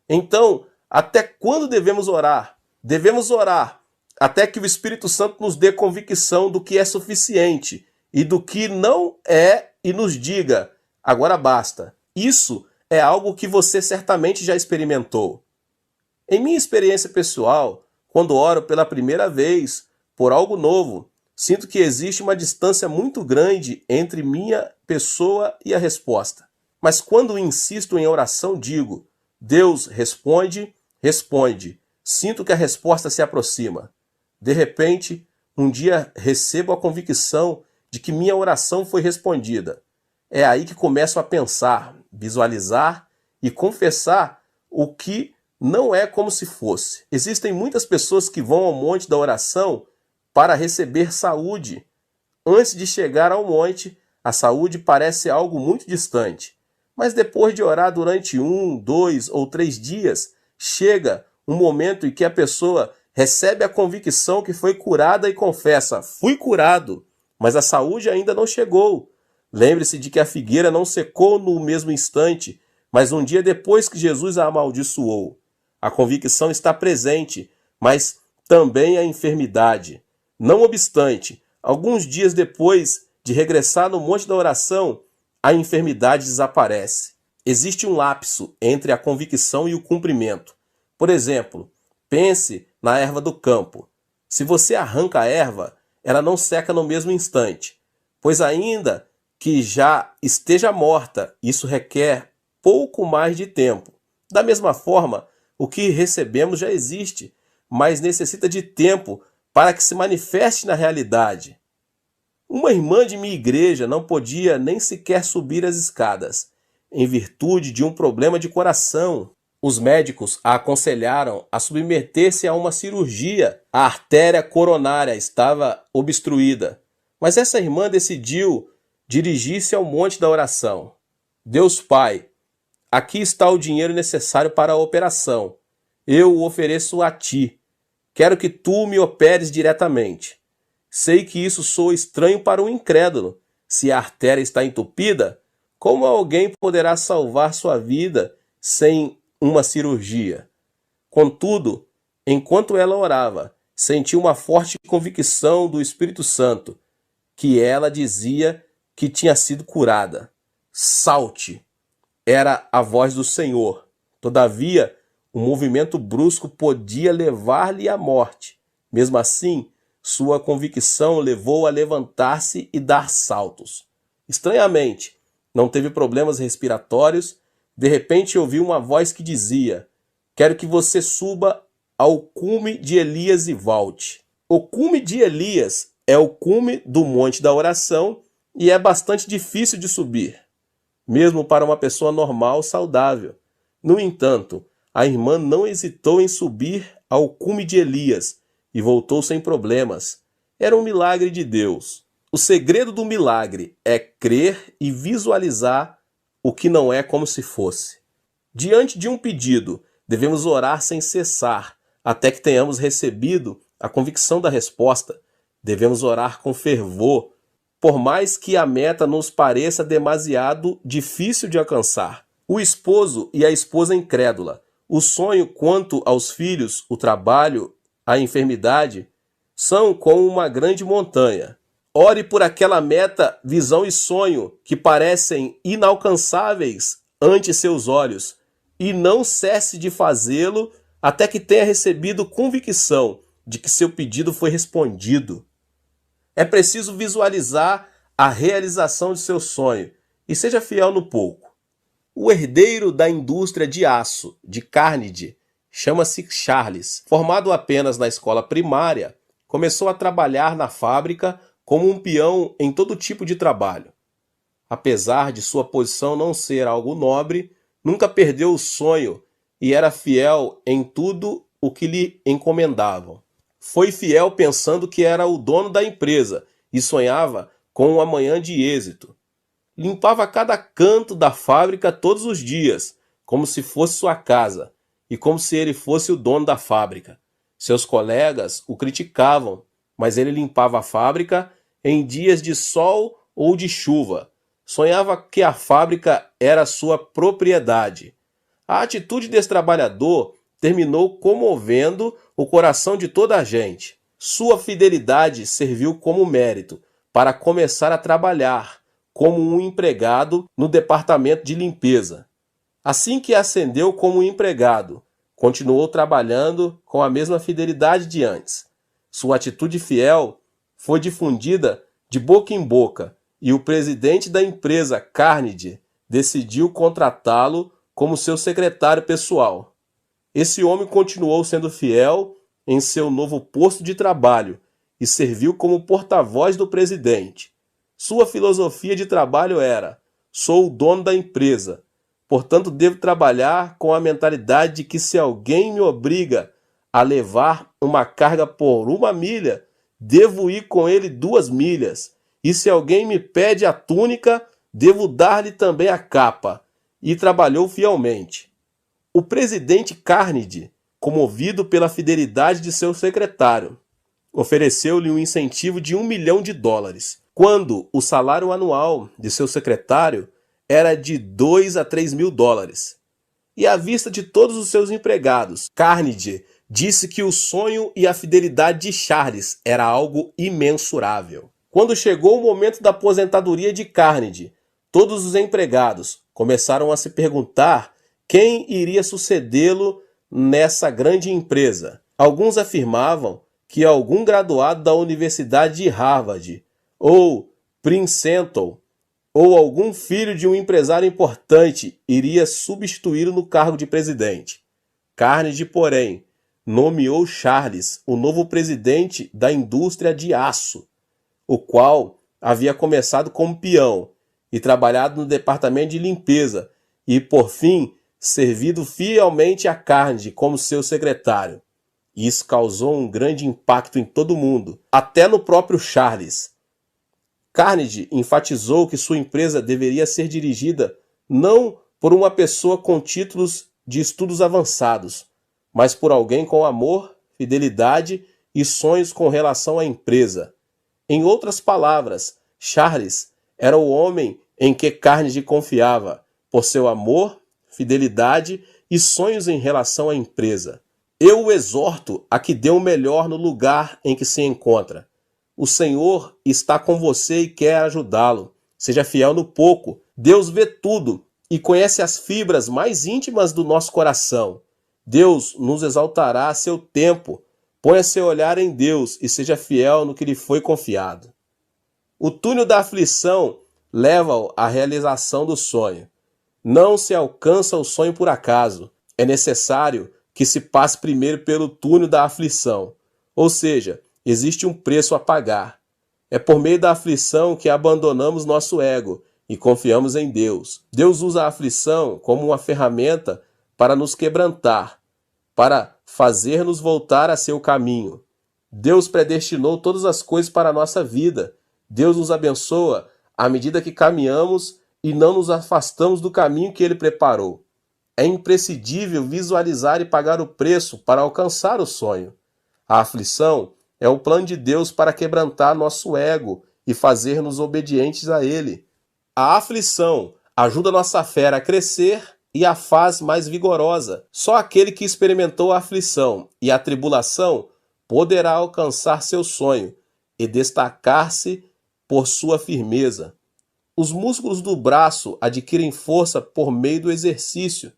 Então, até quando devemos orar? Devemos orar até que o Espírito Santo nos dê convicção do que é suficiente e do que não é e nos diga: agora basta. Isso é algo que você certamente já experimentou. Em minha experiência pessoal, quando oro pela primeira vez por algo novo, sinto que existe uma distância muito grande entre minha pessoa e a resposta. Mas quando insisto em oração, digo: Deus responde, responde. Sinto que a resposta se aproxima. De repente, um dia recebo a convicção de que minha oração foi respondida. É aí que começo a pensar, visualizar e confessar o que não é como se fosse. Existem muitas pessoas que vão ao monte da oração para receber saúde. Antes de chegar ao monte, a saúde parece algo muito distante. Mas depois de orar durante 1, 2 ou 3 dias, chega um momento em que a pessoa recebe a convicção que foi curada e confessa: fui curado, mas a saúde ainda não chegou. Lembre-se de que a figueira não secou no mesmo instante, mas um dia depois que Jesus a amaldiçoou. A convicção está presente, mas também a enfermidade. Não obstante, alguns dias depois de regressar no monte da oração, a enfermidade desaparece. Existe um lapso entre a convicção e o cumprimento. Por exemplo, pense na erva do campo. Se você arranca a erva, ela não seca no mesmo instante, pois ainda que já esteja morta, isso requer pouco mais de tempo. Da mesma forma, o que recebemos já existe, mas necessita de tempo para que se manifeste na realidade. Uma irmã de minha igreja não podia nem sequer subir as escadas, em virtude de um problema de coração. Os médicos a aconselharam a submeter-se a uma cirurgia. A artéria coronária estava obstruída, mas essa irmã decidiu dirigir-se ao monte da oração. Deus Pai, aqui está o dinheiro necessário para a operação. Eu o ofereço a ti. Quero que tu me operes diretamente. Sei que isso soa estranho para um incrédulo. Se a artéria está entupida, como alguém poderá salvar sua vida sem uma cirurgia? Contudo, enquanto ela orava, senti uma forte convicção do Espírito Santo, que ela dizia que tinha sido curada. Salte! Era a voz do Senhor. Todavia, um movimento brusco podia levar-lhe à morte. Mesmo assim, sua convicção levou a levantar-se e dar saltos. Estranhamente, não teve problemas respiratórios. De repente ouviu uma voz que dizia: quero que você suba ao cume de Elias e volte. O cume de Elias é o cume do monte da oração e é bastante difícil de subir, mesmo para uma pessoa normal, saudável. No entanto, a irmã não hesitou em subir ao cume de Elias e voltou sem problemas. Era um milagre de Deus. O segredo do milagre é crer e visualizar o que não é como se fosse. Diante de um pedido, devemos orar sem cessar, até que tenhamos recebido a convicção da resposta. Devemos orar com fervor, por mais que a meta nos pareça demasiado difícil de alcançar. O esposo e a esposa incrédula, o sonho quanto aos filhos, o trabalho, a enfermidade, são como uma grande montanha. Ore por aquela meta, visão e sonho que parecem inalcançáveis ante seus olhos, e não cesse de fazê-lo até que tenha recebido convicção de que seu pedido foi respondido. É preciso visualizar a realização de seu sonho e seja fiel no pouco. O herdeiro da indústria de aço de Carnegie chama-se Charles. Formado apenas na escola primária, começou a trabalhar na fábrica como um peão em todo tipo de trabalho. Apesar de sua posição não ser algo nobre, nunca perdeu o sonho e era fiel em tudo o que lhe encomendavam. Foi fiel pensando que era o dono da empresa e sonhava com um amanhã de êxito. Limpava cada canto da fábrica todos os dias, como se fosse sua casa e como se ele fosse o dono da fábrica. Seus colegas o criticavam, mas ele limpava a fábrica em dias de sol ou de chuva. Sonhava que a fábrica era sua propriedade. A atitude desse trabalhador terminou comovendo o coração de toda a gente. Sua fidelidade serviu como mérito para começar a trabalhar como um empregado no departamento de limpeza. Assim que ascendeu como empregado, continuou trabalhando com a mesma fidelidade de antes. Sua atitude fiel foi difundida de boca em boca e o presidente da empresa, Carnegie, decidiu contratá-lo como seu secretário pessoal. Esse homem continuou sendo fiel em seu novo posto de trabalho e serviu como porta-voz do presidente. Sua filosofia de trabalho era: sou o dono da empresa, portanto devo trabalhar com a mentalidade de que se alguém me obriga a levar uma carga por 1 milha, devo ir com ele 2 milhas. E se alguém me pede a túnica, devo dar-lhe também a capa. E trabalhou fielmente. O presidente Carnegie, comovido pela fidelidade de seu secretário, ofereceu-lhe um incentivo de $1 milhão, quando o salário anual de seu secretário era de $2 a $3 mil. E à vista de todos os seus empregados, Carnegie disse que o sonho e a fidelidade de Charles era algo imensurável. Quando chegou o momento da aposentadoria de Carnegie, todos os empregados começaram a se perguntar quem iria sucedê-lo nessa grande empresa. Alguns afirmavam que algum graduado da Universidade de Harvard ou Princeton ou algum filho de um empresário importante iria substituí-lo no cargo de presidente. Carnegie, porém, nomeou Charles o novo presidente da indústria de aço, o qual havia começado como peão e trabalhado no departamento de limpeza e, por fim, servido fielmente a Carnegie como seu secretário. Isso causou um grande impacto em todo o mundo, até no próprio Charles. Carnegie enfatizou que sua empresa deveria ser dirigida não por uma pessoa com títulos de estudos avançados, mas por alguém com amor, fidelidade e sonhos com relação à empresa. Em outras palavras, Charles era o homem em que Carnegie confiava, por seu amor, fidelidade e sonhos em relação à empresa. Eu o exorto a que dê o melhor no lugar em que se encontra. O Senhor está com você e quer ajudá-lo. Seja fiel no pouco. Deus vê tudo e conhece as fibras mais íntimas do nosso coração. Deus nos exaltará a seu tempo. Ponha seu olhar em Deus e seja fiel no que lhe foi confiado. O túnel da aflição leva-o à realização do sonho. Não se alcança o sonho por acaso. É necessário que se passe primeiro pelo túnel da aflição. Ou seja, existe um preço a pagar. É por meio da aflição que abandonamos nosso ego e confiamos em Deus. Deus usa a aflição como uma ferramenta para nos quebrantar, para fazer-nos voltar a seu caminho. Deus predestinou todas as coisas para a nossa vida. Deus nos abençoa à medida que caminhamos e não nos afastamos do caminho que Ele preparou. É imprescindível visualizar e pagar o preço para alcançar o sonho. A aflição é o plano de Deus para quebrantar nosso ego e fazer-nos obedientes a Ele. A aflição ajuda nossa fé a crescer e a faz mais vigorosa. Só aquele que experimentou a aflição e a tribulação poderá alcançar seu sonho e destacar-se por sua firmeza. Os músculos do braço adquirem força por meio do exercício.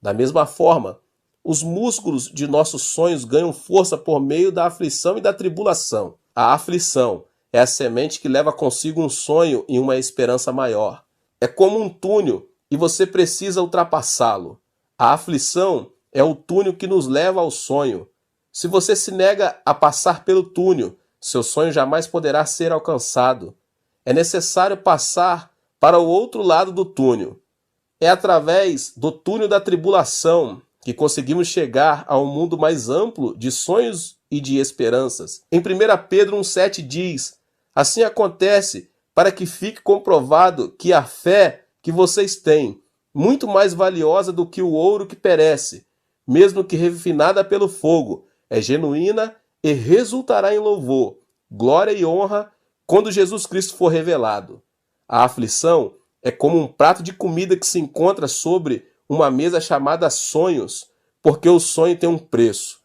Da mesma forma, os músculos de nossos sonhos ganham força por meio da aflição e da tribulação. A aflição é a semente que leva consigo um sonho e uma esperança maior. É como um túnel e você precisa ultrapassá-lo. A aflição é o túnel que nos leva ao sonho. Se você se nega a passar pelo túnel, seu sonho jamais poderá ser alcançado. É necessário passar para o outro lado do túnel. É através do túnel da tribulação que conseguimos chegar a um mundo mais amplo de sonhos e de esperanças. Em 1 Pedro 1,7 diz: assim acontece para que fique comprovado que a fé que vocês têm, muito mais valiosa do que o ouro que perece, mesmo que refinada pelo fogo, é genuína e resultará em louvor, glória e honra quando Jesus Cristo for revelado. A aflição é como um prato de comida que se encontra sobre uma mesa chamada sonhos, porque o sonho tem um preço.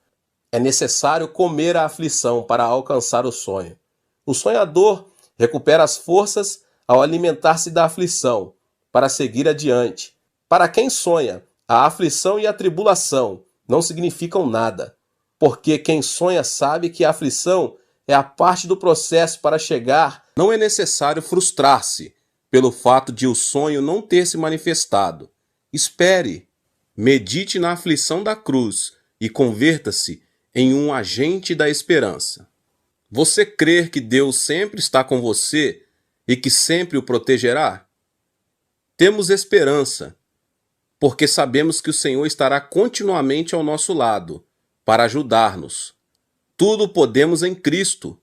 É necessário comer a aflição para alcançar o sonho. O sonhador recupera as forças ao alimentar-se da aflição, para seguir adiante. Para quem sonha, a aflição e a tribulação não significam nada, porque quem sonha sabe que a aflição é a parte do processo para chegar. Não é necessário frustrar-se pelo fato de o sonho não ter se manifestado. Espere, medite na aflição da cruz e converta-se em um agente da esperança. Você crer que Deus sempre está com você e que sempre o protegerá? Temos esperança, porque sabemos que o Senhor estará continuamente ao nosso lado para ajudar-nos. Tudo podemos em Cristo.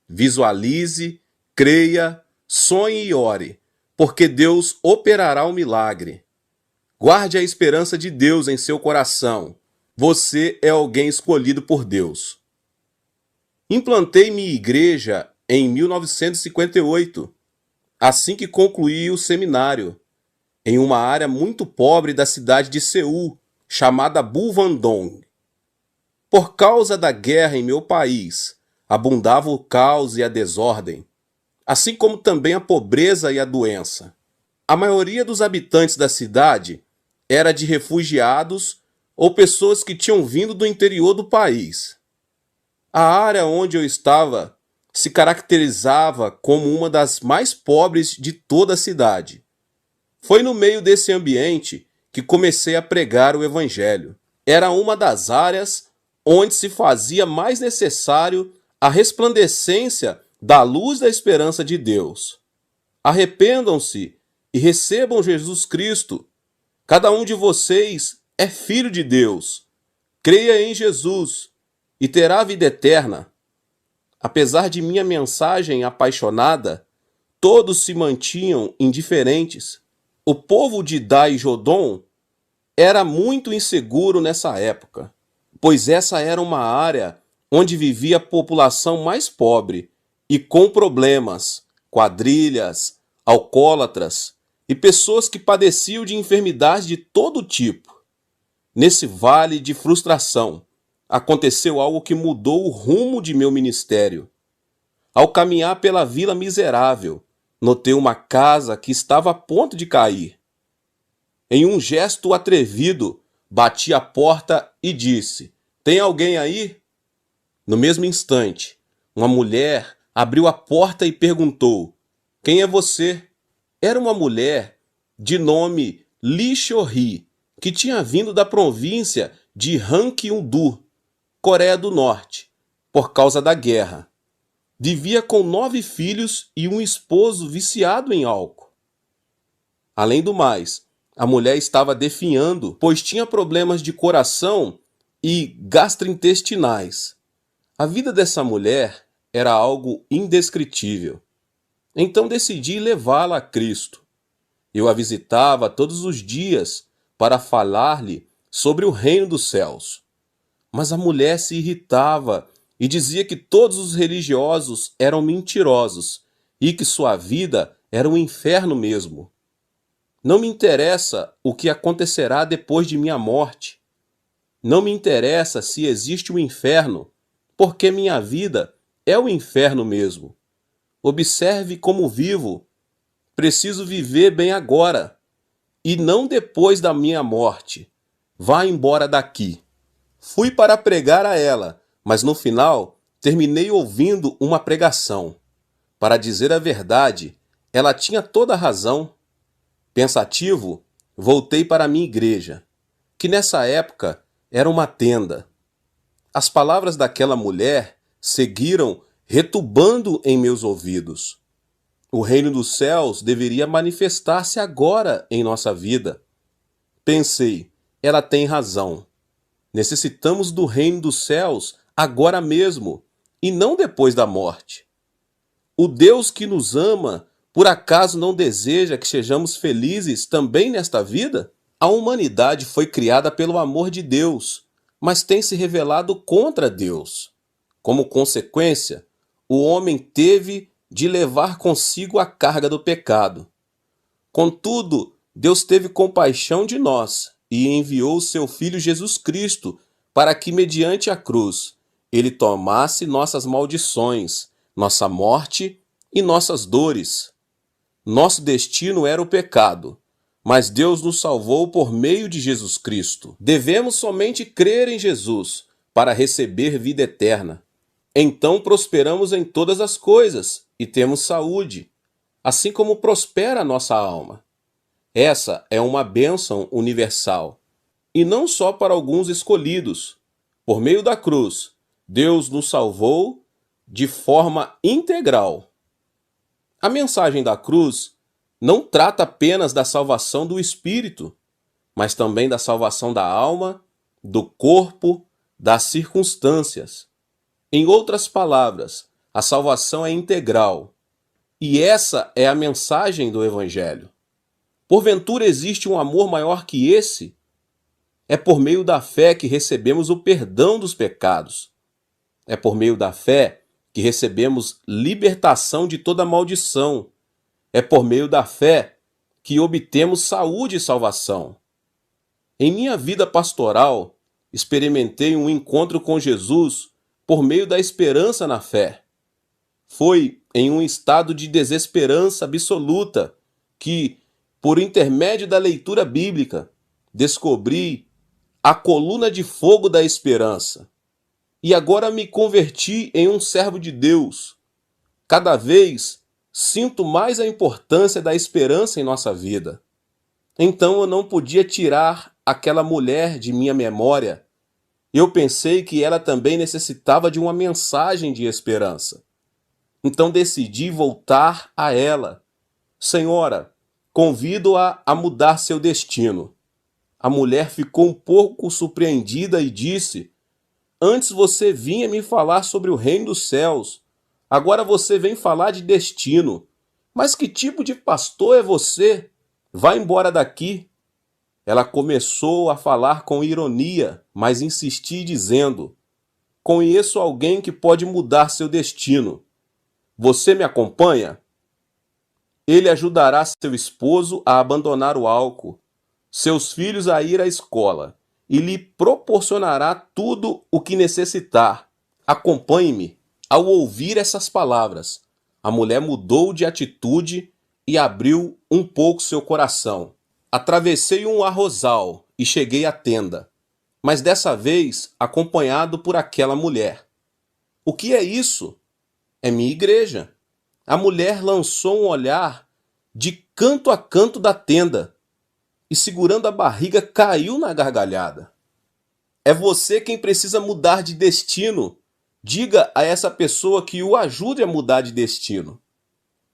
Visualize, creia, sonhe e ore, porque Deus operará o milagre. Guarde a esperança de Deus em seu coração. Você é alguém escolhido por Deus. Implantei minha igreja em 1958, assim que concluí o seminário, em uma área muito pobre da cidade de Seul, chamada Buvandong. Por causa da guerra em meu país, abundava o caos e a desordem, assim como também a pobreza e a doença. A maioria dos habitantes da cidade era de refugiados ou pessoas que tinham vindo do interior do país. A área onde eu estava se caracterizava como uma das mais pobres de toda a cidade. Foi no meio desse ambiente que comecei a pregar o Evangelho. Era uma das áreas onde se fazia mais necessário a resplandecência da luz da esperança de Deus. Arrependam-se e recebam Jesus Cristo. Cada um de vocês é filho de Deus. Creia em Jesus e terá vida eterna. Apesar de minha mensagem apaixonada, todos se mantinham indiferentes. O povo de Dai-Jodon era muito inseguro nessa época, pois essa era uma área onde vivia a população mais pobre e com problemas, quadrilhas, alcoólatras e pessoas que padeciam de enfermidades de todo tipo. Nesse vale de frustração, aconteceu algo que mudou o rumo de meu ministério. Ao caminhar pela vila miserável, notei uma casa que estava a ponto de cair. Em um gesto atrevido, bati a porta e disse: "Tem alguém aí?" No mesmo instante, uma mulher abriu a porta e perguntou: "Quem é você?" Era uma mulher de nome Lee Cho-hee, que tinha vindo da província de Rangyung-do, Coreia do Norte, por causa da guerra. Vivia com 9 filhos e um esposo viciado em álcool. Além do mais, A mulher estava definhando, pois tinha problemas de coração e gastrointestinais. A vida dessa mulher era algo indescritível. Então decidi levá-la a Cristo. Eu a visitava todos os dias para falar-lhe sobre o reino dos céus. Mas a mulher se irritava e dizia que todos os religiosos eram mentirosos e que sua vida era um inferno mesmo. Não me interessa o que acontecerá depois de minha morte. Não me interessa se existe um inferno, porque minha vida é o inferno mesmo. Observe como vivo. Preciso viver bem agora, e não depois da minha morte. Vá embora daqui. Fui para pregar a ela, mas no final terminei ouvindo uma pregação. Para dizer a verdade, ela tinha toda a razão. Pensativo, voltei para a minha igreja, que nessa época era uma tenda. As palavras daquela mulher seguiram retumbando em meus ouvidos. O reino dos céus deveria manifestar-se agora em nossa vida. Pensei, ela tem razão. Necessitamos do reino dos céus agora mesmo, e não depois da morte. O Deus que nos ama, por acaso não deseja que sejamos felizes também nesta vida? A humanidade foi criada pelo amor de Deus, mas tem se revelado contra Deus. Como consequência, o homem teve de levar consigo a carga do pecado. Contudo, Deus teve compaixão de nós e enviou o seu Filho Jesus Cristo para que, mediante a cruz, ele tomasse nossas maldições, nossa morte e nossas dores. Nosso destino era o pecado, mas Deus nos salvou por meio de Jesus Cristo. Devemos somente crer em Jesus para receber vida eterna. Então prosperamos em todas as coisas e temos saúde, assim como prospera a nossa alma. Essa é uma bênção universal, e não só para alguns escolhidos. Por meio da cruz, Deus nos salvou de forma integral. A mensagem da cruz não trata apenas da salvação do espírito, mas também da salvação da alma, do corpo, das circunstâncias. Em outras palavras, a salvação é integral. E essa é a mensagem do Evangelho. Porventura existe um amor maior que esse? É por meio da fé que recebemos o perdão dos pecados. É por meio da fé que recebemos libertação de toda maldição. É por meio da fé que obtemos saúde e salvação. Em minha vida pastoral, experimentei um encontro com Jesus por meio da esperança na fé. Foi em um estado de desesperança absoluta que, por intermédio da leitura bíblica, descobri a coluna de fogo da esperança. E agora me converti em um servo de Deus. Cada vez sinto mais a importância da esperança em nossa vida. Então eu não podia tirar aquela mulher de minha memória. Eu pensei que ela também necessitava de uma mensagem de esperança. Então decidi voltar a ela. Senhora, convido-a a mudar seu destino. A mulher ficou um pouco surpreendida e disse: antes você vinha me falar sobre o reino dos céus. Agora você vem falar de destino. Mas que tipo de pastor é você? Vá embora daqui. Ela começou a falar com ironia, mas insisti dizendo: conheço alguém que pode mudar seu destino. Você me acompanha? Ele ajudará seu esposo a abandonar o álcool, seus filhos a ir à escola, e lhe proporcionará tudo o que necessitar. Acompanhe-me. Ao ouvir essas palavras, a mulher mudou de atitude e abriu um pouco seu coração. Atravessei um arrozal e cheguei à tenda, mas dessa vez acompanhado por aquela mulher. O que é isso? É minha igreja. A mulher lançou um olhar de canto a canto da tenda e, segurando a barriga, caiu na gargalhada. É você quem precisa mudar de destino. Diga a essa pessoa que o ajude a mudar de destino.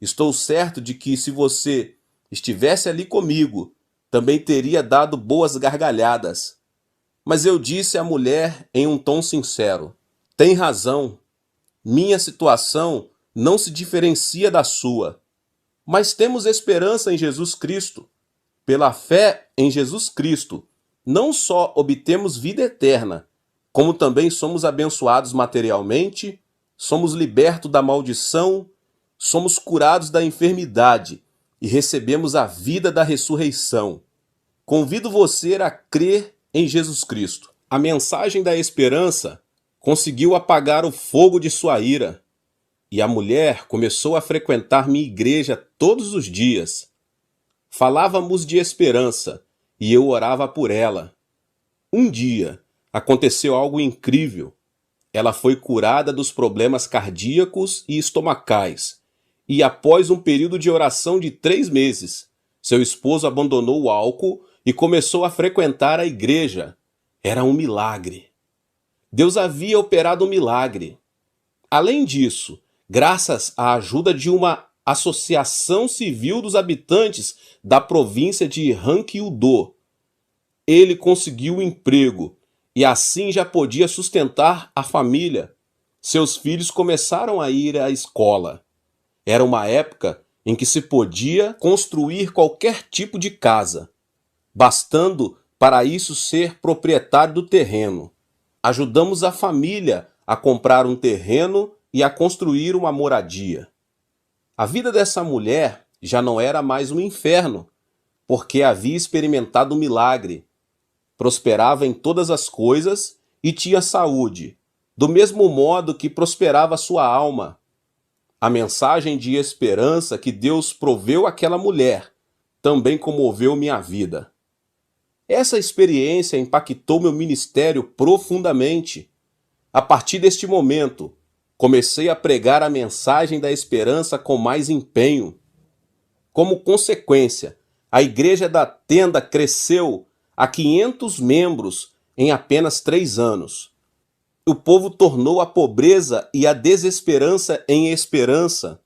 Estou certo de que, se você estivesse ali comigo, Também teria dado boas gargalhadas. Mas eu disse à mulher em um tom sincero: tem razão, minha situação não se diferencia da sua. Mas temos esperança em Jesus Cristo. Pela fé em Jesus Cristo, não só obtemos vida eterna, como também somos abençoados materialmente, somos libertos da maldição, somos curados da enfermidade e recebemos a vida da ressurreição. Convido você a crer em Jesus Cristo. A mensagem da esperança conseguiu apagar o fogo de sua ira, e a mulher começou a frequentar minha igreja todos os dias. Falávamos de esperança e eu orava por ela. Um dia aconteceu algo incrível. Ela foi curada dos problemas cardíacos e estomacais, e após um período de oração de 3 meses, seu esposo abandonou o álcool e começou a frequentar a igreja. Era um milagre. Deus havia operado um milagre. Além disso, graças à ajuda de uma associação civil dos habitantes da província de Ranking-Udo, ele conseguiu um emprego e assim já podia sustentar a família. Seus filhos começaram a ir à escola. Era uma época em que se podia construir qualquer tipo de casa, bastando para isso ser proprietário do terreno. Ajudamos a família a comprar um terreno e a construir uma moradia. A vida dessa mulher já não era mais um inferno, porque havia experimentado um milagre. Prosperava em todas as coisas e tinha saúde, do mesmo modo que prosperava sua alma. A mensagem de esperança que Deus proveu àquela mulher também comoveu minha vida. Essa experiência impactou meu ministério profundamente. A partir deste momento, comecei a pregar a mensagem da esperança com mais empenho. Como consequência, a igreja da tenda cresceu a 500 membros em apenas 3 anos. O povo tornou a pobreza e a desesperança em esperança.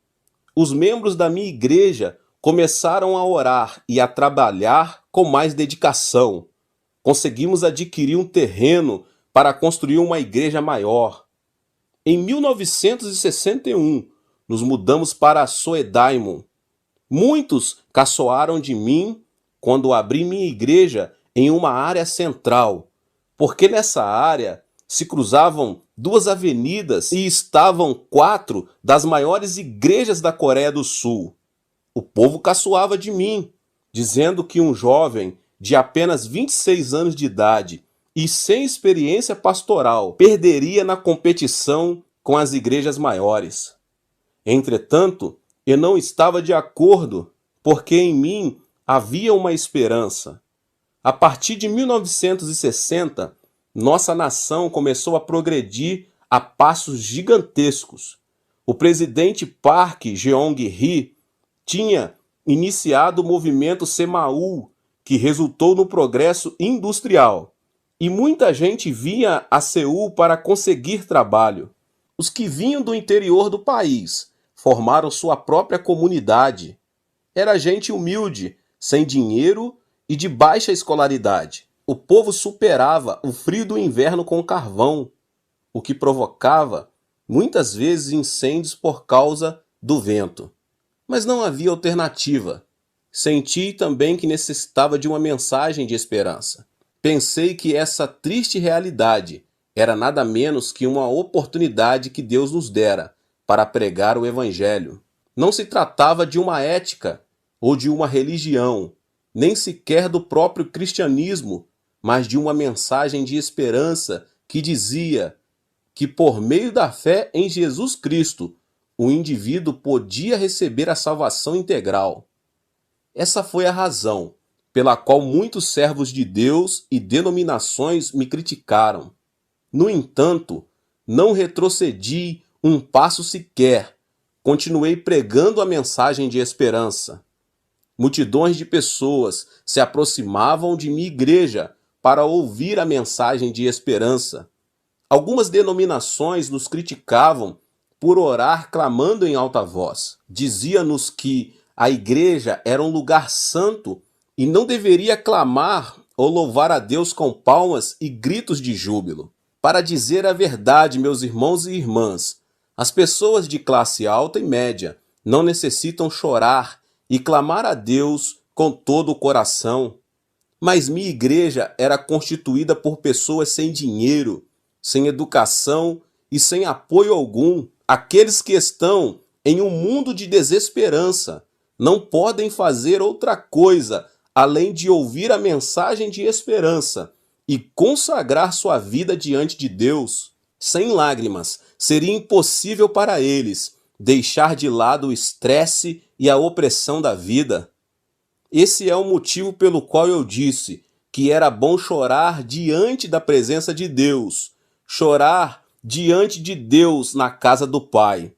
Os membros da minha igreja começaram a orar e a trabalhar com mais dedicação. Conseguimos adquirir um terreno para construir uma igreja maior. Em 1961, nos mudamos para Soedaimon. Muitos caçoaram de mim quando abri minha igreja em uma área central, porque nessa área se cruzavam 2 avenidas e estavam 4 das maiores igrejas da Coreia do Sul. O povo caçoava de mim, dizendo que um jovem de apenas 26 anos de idade e sem experiência pastoral perderia na competição com as igrejas maiores. Entretanto, eu não estava de acordo, porque em mim havia uma esperança. A partir de 1960, nossa nação começou a progredir a passos gigantescos. O presidente Park Geong-hye tinha iniciado o movimento Semaul, que resultou no progresso industrial, e muita gente vinha a Seul para conseguir trabalho. Os que vinham do interior do país formaram sua própria comunidade. Era gente humilde, sem dinheiro e de baixa escolaridade. O povo superava o frio do inverno com carvão, o que provocava, muitas vezes, incêndios por causa do vento. Mas não havia alternativa. Senti também que necessitava de uma mensagem de esperança. Pensei que essa triste realidade era nada menos que uma oportunidade que Deus nos dera para pregar o Evangelho. Não se tratava de uma ética ou de uma religião, nem sequer do próprio cristianismo, mas de uma mensagem de esperança que dizia que por meio da fé em Jesus Cristo, o indivíduo podia receber a salvação integral. Essa foi a razão pela qual muitos servos de Deus e denominações me criticaram. No entanto, não retrocedi um passo sequer, continuei pregando a mensagem de esperança. Multidões de pessoas se aproximavam de minha igreja para ouvir a mensagem de esperança. Algumas denominações nos criticavam por orar clamando em alta voz. Dizia-nos que a igreja era um lugar santo e não deveria clamar ou louvar a Deus com palmas e gritos de júbilo. Para dizer a verdade, meus irmãos e irmãs, as pessoas de classe alta e média não necessitam chorar e clamar a Deus com todo o coração. Mas minha igreja era constituída por pessoas sem dinheiro, sem educação e sem apoio algum. Aqueles que estão em um mundo de desesperança não podem fazer outra coisa além de ouvir a mensagem de esperança e consagrar sua vida diante de Deus. Sem lágrimas, seria impossível para eles deixar de lado o estresse e a opressão da vida. Esse é o motivo pelo qual eu disse que era bom chorar diante da presença de Deus, chorar diante de Deus na casa do Pai.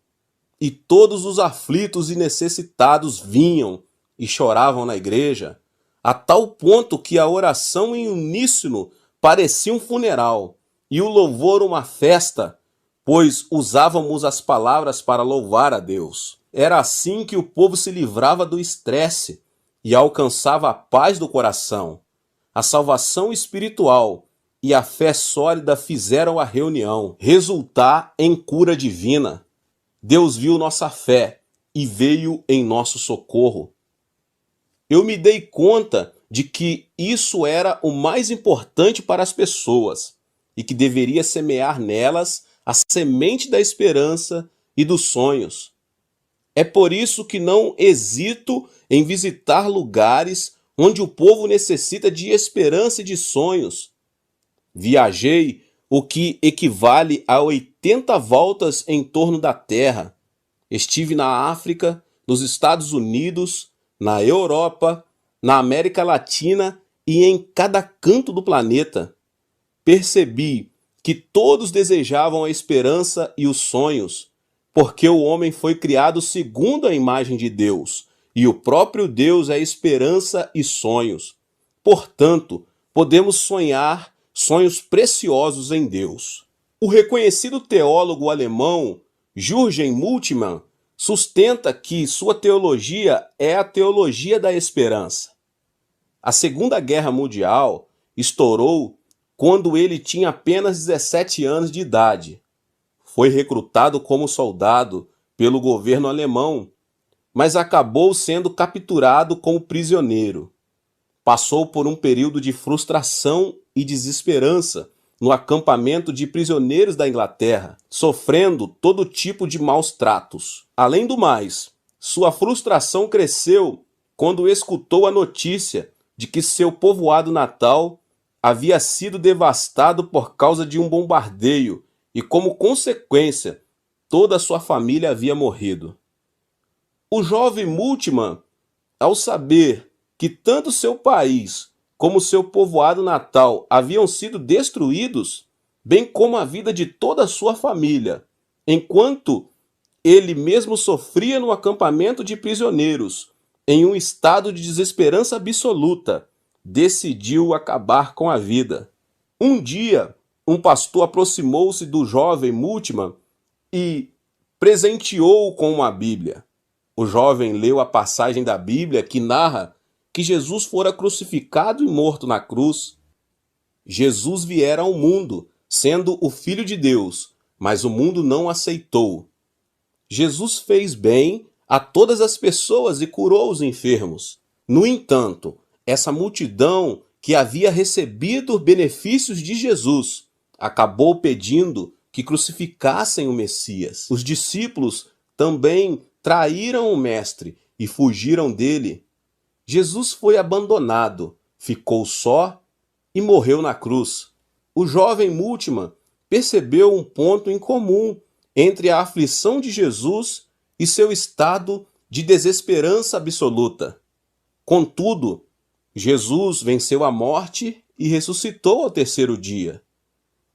E todos os aflitos e necessitados vinham e choravam na igreja, a tal ponto que a oração em uníssono parecia um funeral e o louvor uma festa, pois usávamos as palavras para louvar a Deus. Era assim que o povo se livrava do estresse e alcançava a paz do coração. A salvação espiritual e a fé sólida fizeram a reunião resultar em cura divina. Deus viu nossa fé e veio em nosso socorro. Eu me dei conta de que isso era o mais importante para as pessoas e que deveria semear nelas a semente da esperança e dos sonhos. É por isso que não hesito em visitar lugares onde o povo necessita de esperança e de sonhos. Viajei o que equivale a 80 voltas em torno da Terra. Estive na África, nos Estados Unidos, na Europa, na América Latina e em cada canto do planeta. Percebi que todos desejavam a esperança e os sonhos, porque o homem foi criado segundo a imagem de Deus, e o próprio Deus é esperança e sonhos. Portanto, podemos sonhar sonhos preciosos em Deus. O reconhecido teólogo alemão Jürgen Moltmann sustenta que sua teologia é a teologia da esperança. A Segunda Guerra Mundial estourou quando ele tinha apenas 17 anos de idade. Foi recrutado como soldado pelo governo alemão, mas acabou sendo capturado como prisioneiro. Passou por um período de frustração e desesperança no acampamento de prisioneiros da Inglaterra, sofrendo todo tipo de maus tratos. Além do mais, sua frustração cresceu quando escutou a notícia de que seu povoado natal havia sido devastado por causa de um bombardeio e, como consequência, toda a sua família havia morrido. O jovem Moltmann, ao saber que tanto seu país como seu povoado natal haviam sido destruídos, bem como a vida de toda a sua família, enquanto ele mesmo sofria no acampamento de prisioneiros, em um estado de desesperança absoluta, decidiu acabar com a vida. Um dia, um pastor aproximou-se do jovem Moltmann e presenteou-o com uma Bíblia. O jovem leu a passagem da Bíblia que narra que Jesus fora crucificado e morto na cruz. Jesus viera ao mundo, sendo o Filho de Deus, mas o mundo não aceitou. Jesus fez bem a todas as pessoas e curou os enfermos. No entanto, essa multidão que havia recebido benefícios de Jesus acabou pedindo que crucificassem o Messias. Os discípulos também traíram o Mestre e fugiram dele. Jesus foi abandonado, ficou só e morreu na cruz. O jovem Moltmann percebeu um ponto em comum entre a aflição de Jesus e seu estado de desesperança absoluta. Contudo, Jesus venceu a morte e ressuscitou ao terceiro dia.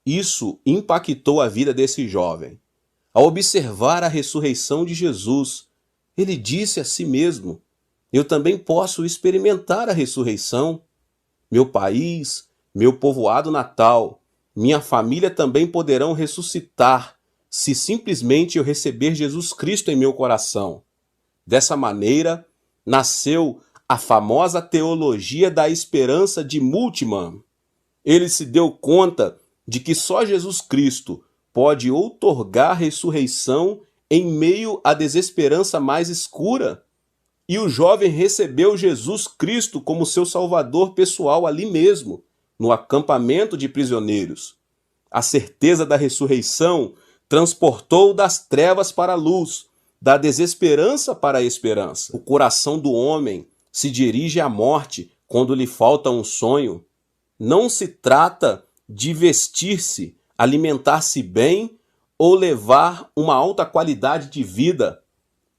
Isso impactou a vida desse jovem. Ao observar a ressurreição de Jesus, ele disse a si mesmo: eu também posso experimentar a ressurreição. Meu país, meu povoado natal, minha família também poderão ressuscitar se simplesmente eu receber Jesus Cristo em meu coração. Dessa maneira, nasceu a famosa teologia da esperança de Bultmann. Ele se deu conta de que só Jesus Cristo pode outorgar ressurreição em meio à desesperança mais escura. E o jovem recebeu Jesus Cristo como seu salvador pessoal ali mesmo, no acampamento de prisioneiros. A certeza da ressurreição transportou das trevas para a luz, da desesperança para a esperança. O coração do homem se dirige à morte quando lhe falta um sonho. Não se trata de vestir-se, alimentar-se bem ou levar uma alta qualidade de vida.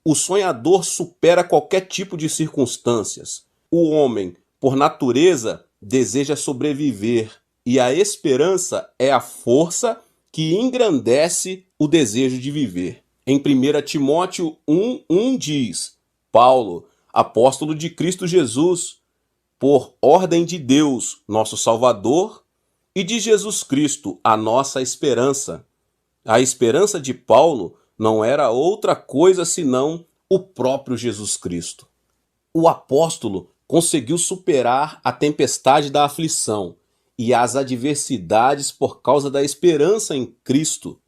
O sonhador supera qualquer tipo de circunstâncias. O homem, por natureza, deseja sobreviver, e a esperança é a força que engrandece o desejo de viver. Em 1 Timóteo 1:1 diz: Paulo, apóstolo de Cristo Jesus, por ordem de Deus, nosso Salvador, e de Jesus Cristo, a nossa esperança. A esperança de Paulo não era outra coisa senão o próprio Jesus Cristo. O apóstolo conseguiu superar a tempestade da aflição e as adversidades por causa da esperança em Cristo.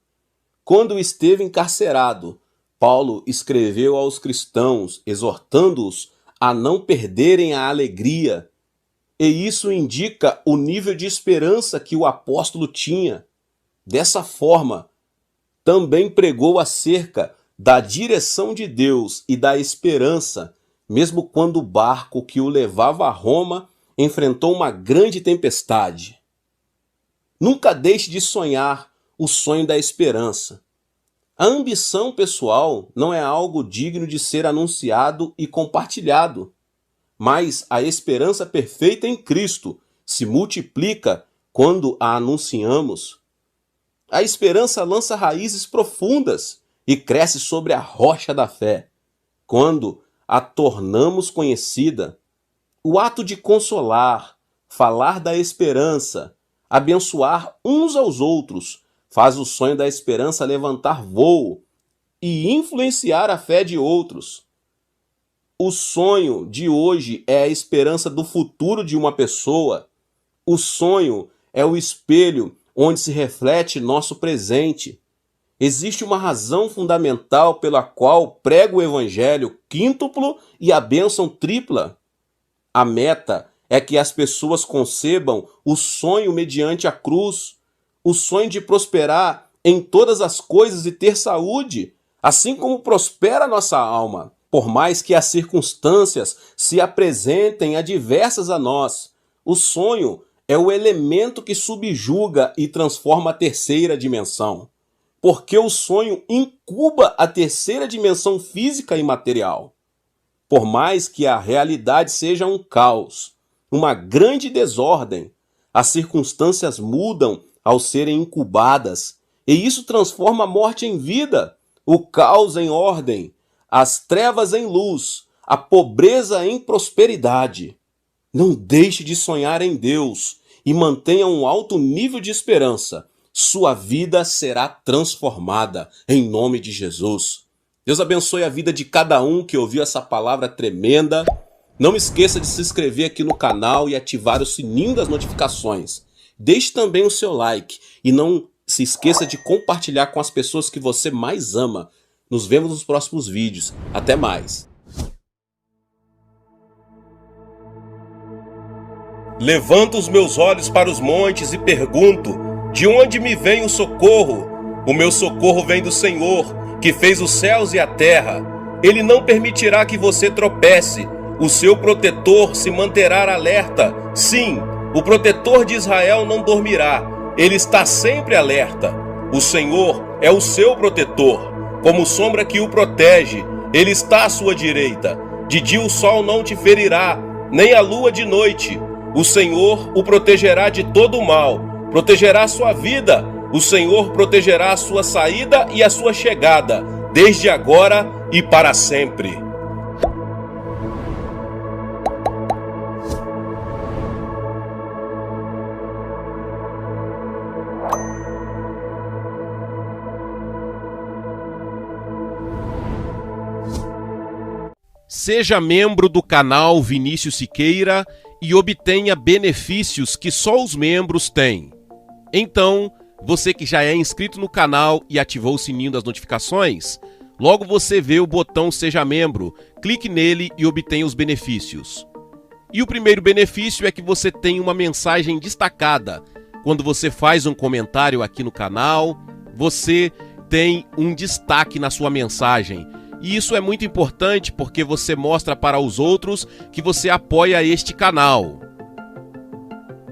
Quando esteve encarcerado, Paulo escreveu aos cristãos, exortando-os a não perderem a alegria. E isso indica o nível de esperança que o apóstolo tinha. Dessa forma, também pregou acerca da direção de Deus e da esperança, mesmo quando o barco que o levava a Roma enfrentou uma grande tempestade. Nunca deixe de sonhar o sonho da esperança. A ambição pessoal não é algo digno de ser anunciado e compartilhado, mas a esperança perfeita em Cristo se multiplica quando a anunciamos. A esperança lança raízes profundas e cresce sobre a rocha da fé, quando a tornamos conhecida. O ato de consolar, falar da esperança, abençoar uns aos outros, faz o sonho da esperança levantar voo e influenciar a fé de outros. O sonho de hoje é a esperança do futuro de uma pessoa. O sonho é o espelho onde se reflete nosso presente. Existe uma razão fundamental pela qual prego o evangelho quíntuplo e a bênção tripla. A meta é que as pessoas concebam o sonho mediante a cruz, o sonho de prosperar em todas as coisas e ter saúde, assim como prospera a nossa alma, por mais que as circunstâncias se apresentem adversas a nós. O sonho é o elemento que subjuga e transforma a terceira dimensão, porque o sonho incuba a terceira dimensão física e material. Por mais que a realidade seja um caos, uma grande desordem, as circunstâncias mudam ao serem incubadas, e isso transforma a morte em vida, o caos em ordem, as trevas em luz, a pobreza em prosperidade. Não deixe de sonhar em Deus e mantenha um alto nível de esperança. Sua vida será transformada em nome de Jesus. Deus abençoe a vida de cada um que ouviu essa palavra tremenda. Não esqueça de se inscrever aqui no canal e ativar o sininho das notificações. Deixe também o seu like e não se esqueça de compartilhar com as pessoas que você mais ama. Nos vemos nos próximos vídeos. Até mais. Levanto os meus olhos para os montes e pergunto: de onde me vem o socorro? O meu socorro vem do Senhor, que fez os céus e a terra. Ele não permitirá que você tropece. O seu protetor se manterá alerta. Sim, o protetor de Israel não dormirá. Ele está sempre alerta. O Senhor é o seu protetor. Como sombra que o protege, ele está à sua direita. De dia o sol não te ferirá, nem a lua de noite. O Senhor o protegerá de todo o mal, protegerá a sua vida. O Senhor protegerá a sua saída e a sua chegada, desde agora e para sempre. Seja membro do canal Vinícius Siqueira e obtenha benefícios que só os membros têm. Então, você que já é inscrito no canal e ativou o sininho das notificações, logo você vê o botão Seja Membro, clique nele e obtenha os benefícios. E o primeiro benefício é que você tem uma mensagem destacada. Quando você faz um comentário aqui no canal, você tem um destaque na sua mensagem. E isso é muito importante porque você mostra para os outros que você apoia este canal.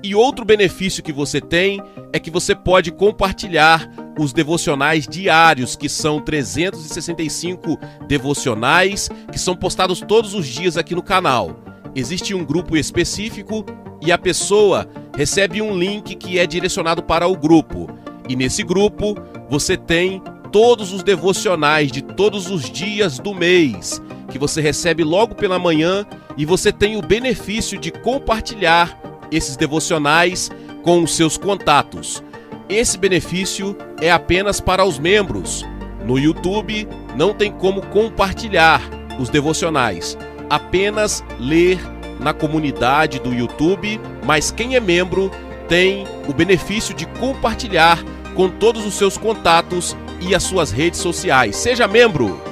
E outro benefício que você tem é que você pode compartilhar os devocionais diários, que são 365 devocionais, que são postados todos os dias aqui no canal. Existe um grupo específico e a pessoa recebe um link que é direcionado para o grupo. E nesse grupo você tem todos os devocionais de todos os dias do mês, que você recebe logo pela manhã, e você tem o benefício de compartilhar esses devocionais com os seus contatos. Esse benefício é apenas para os membros. No YouTube não tem como compartilhar os devocionais, apenas ler na comunidade do YouTube, mas quem é membro tem o benefício de compartilhar com todos os seus contatos e as suas redes sociais. Seja membro!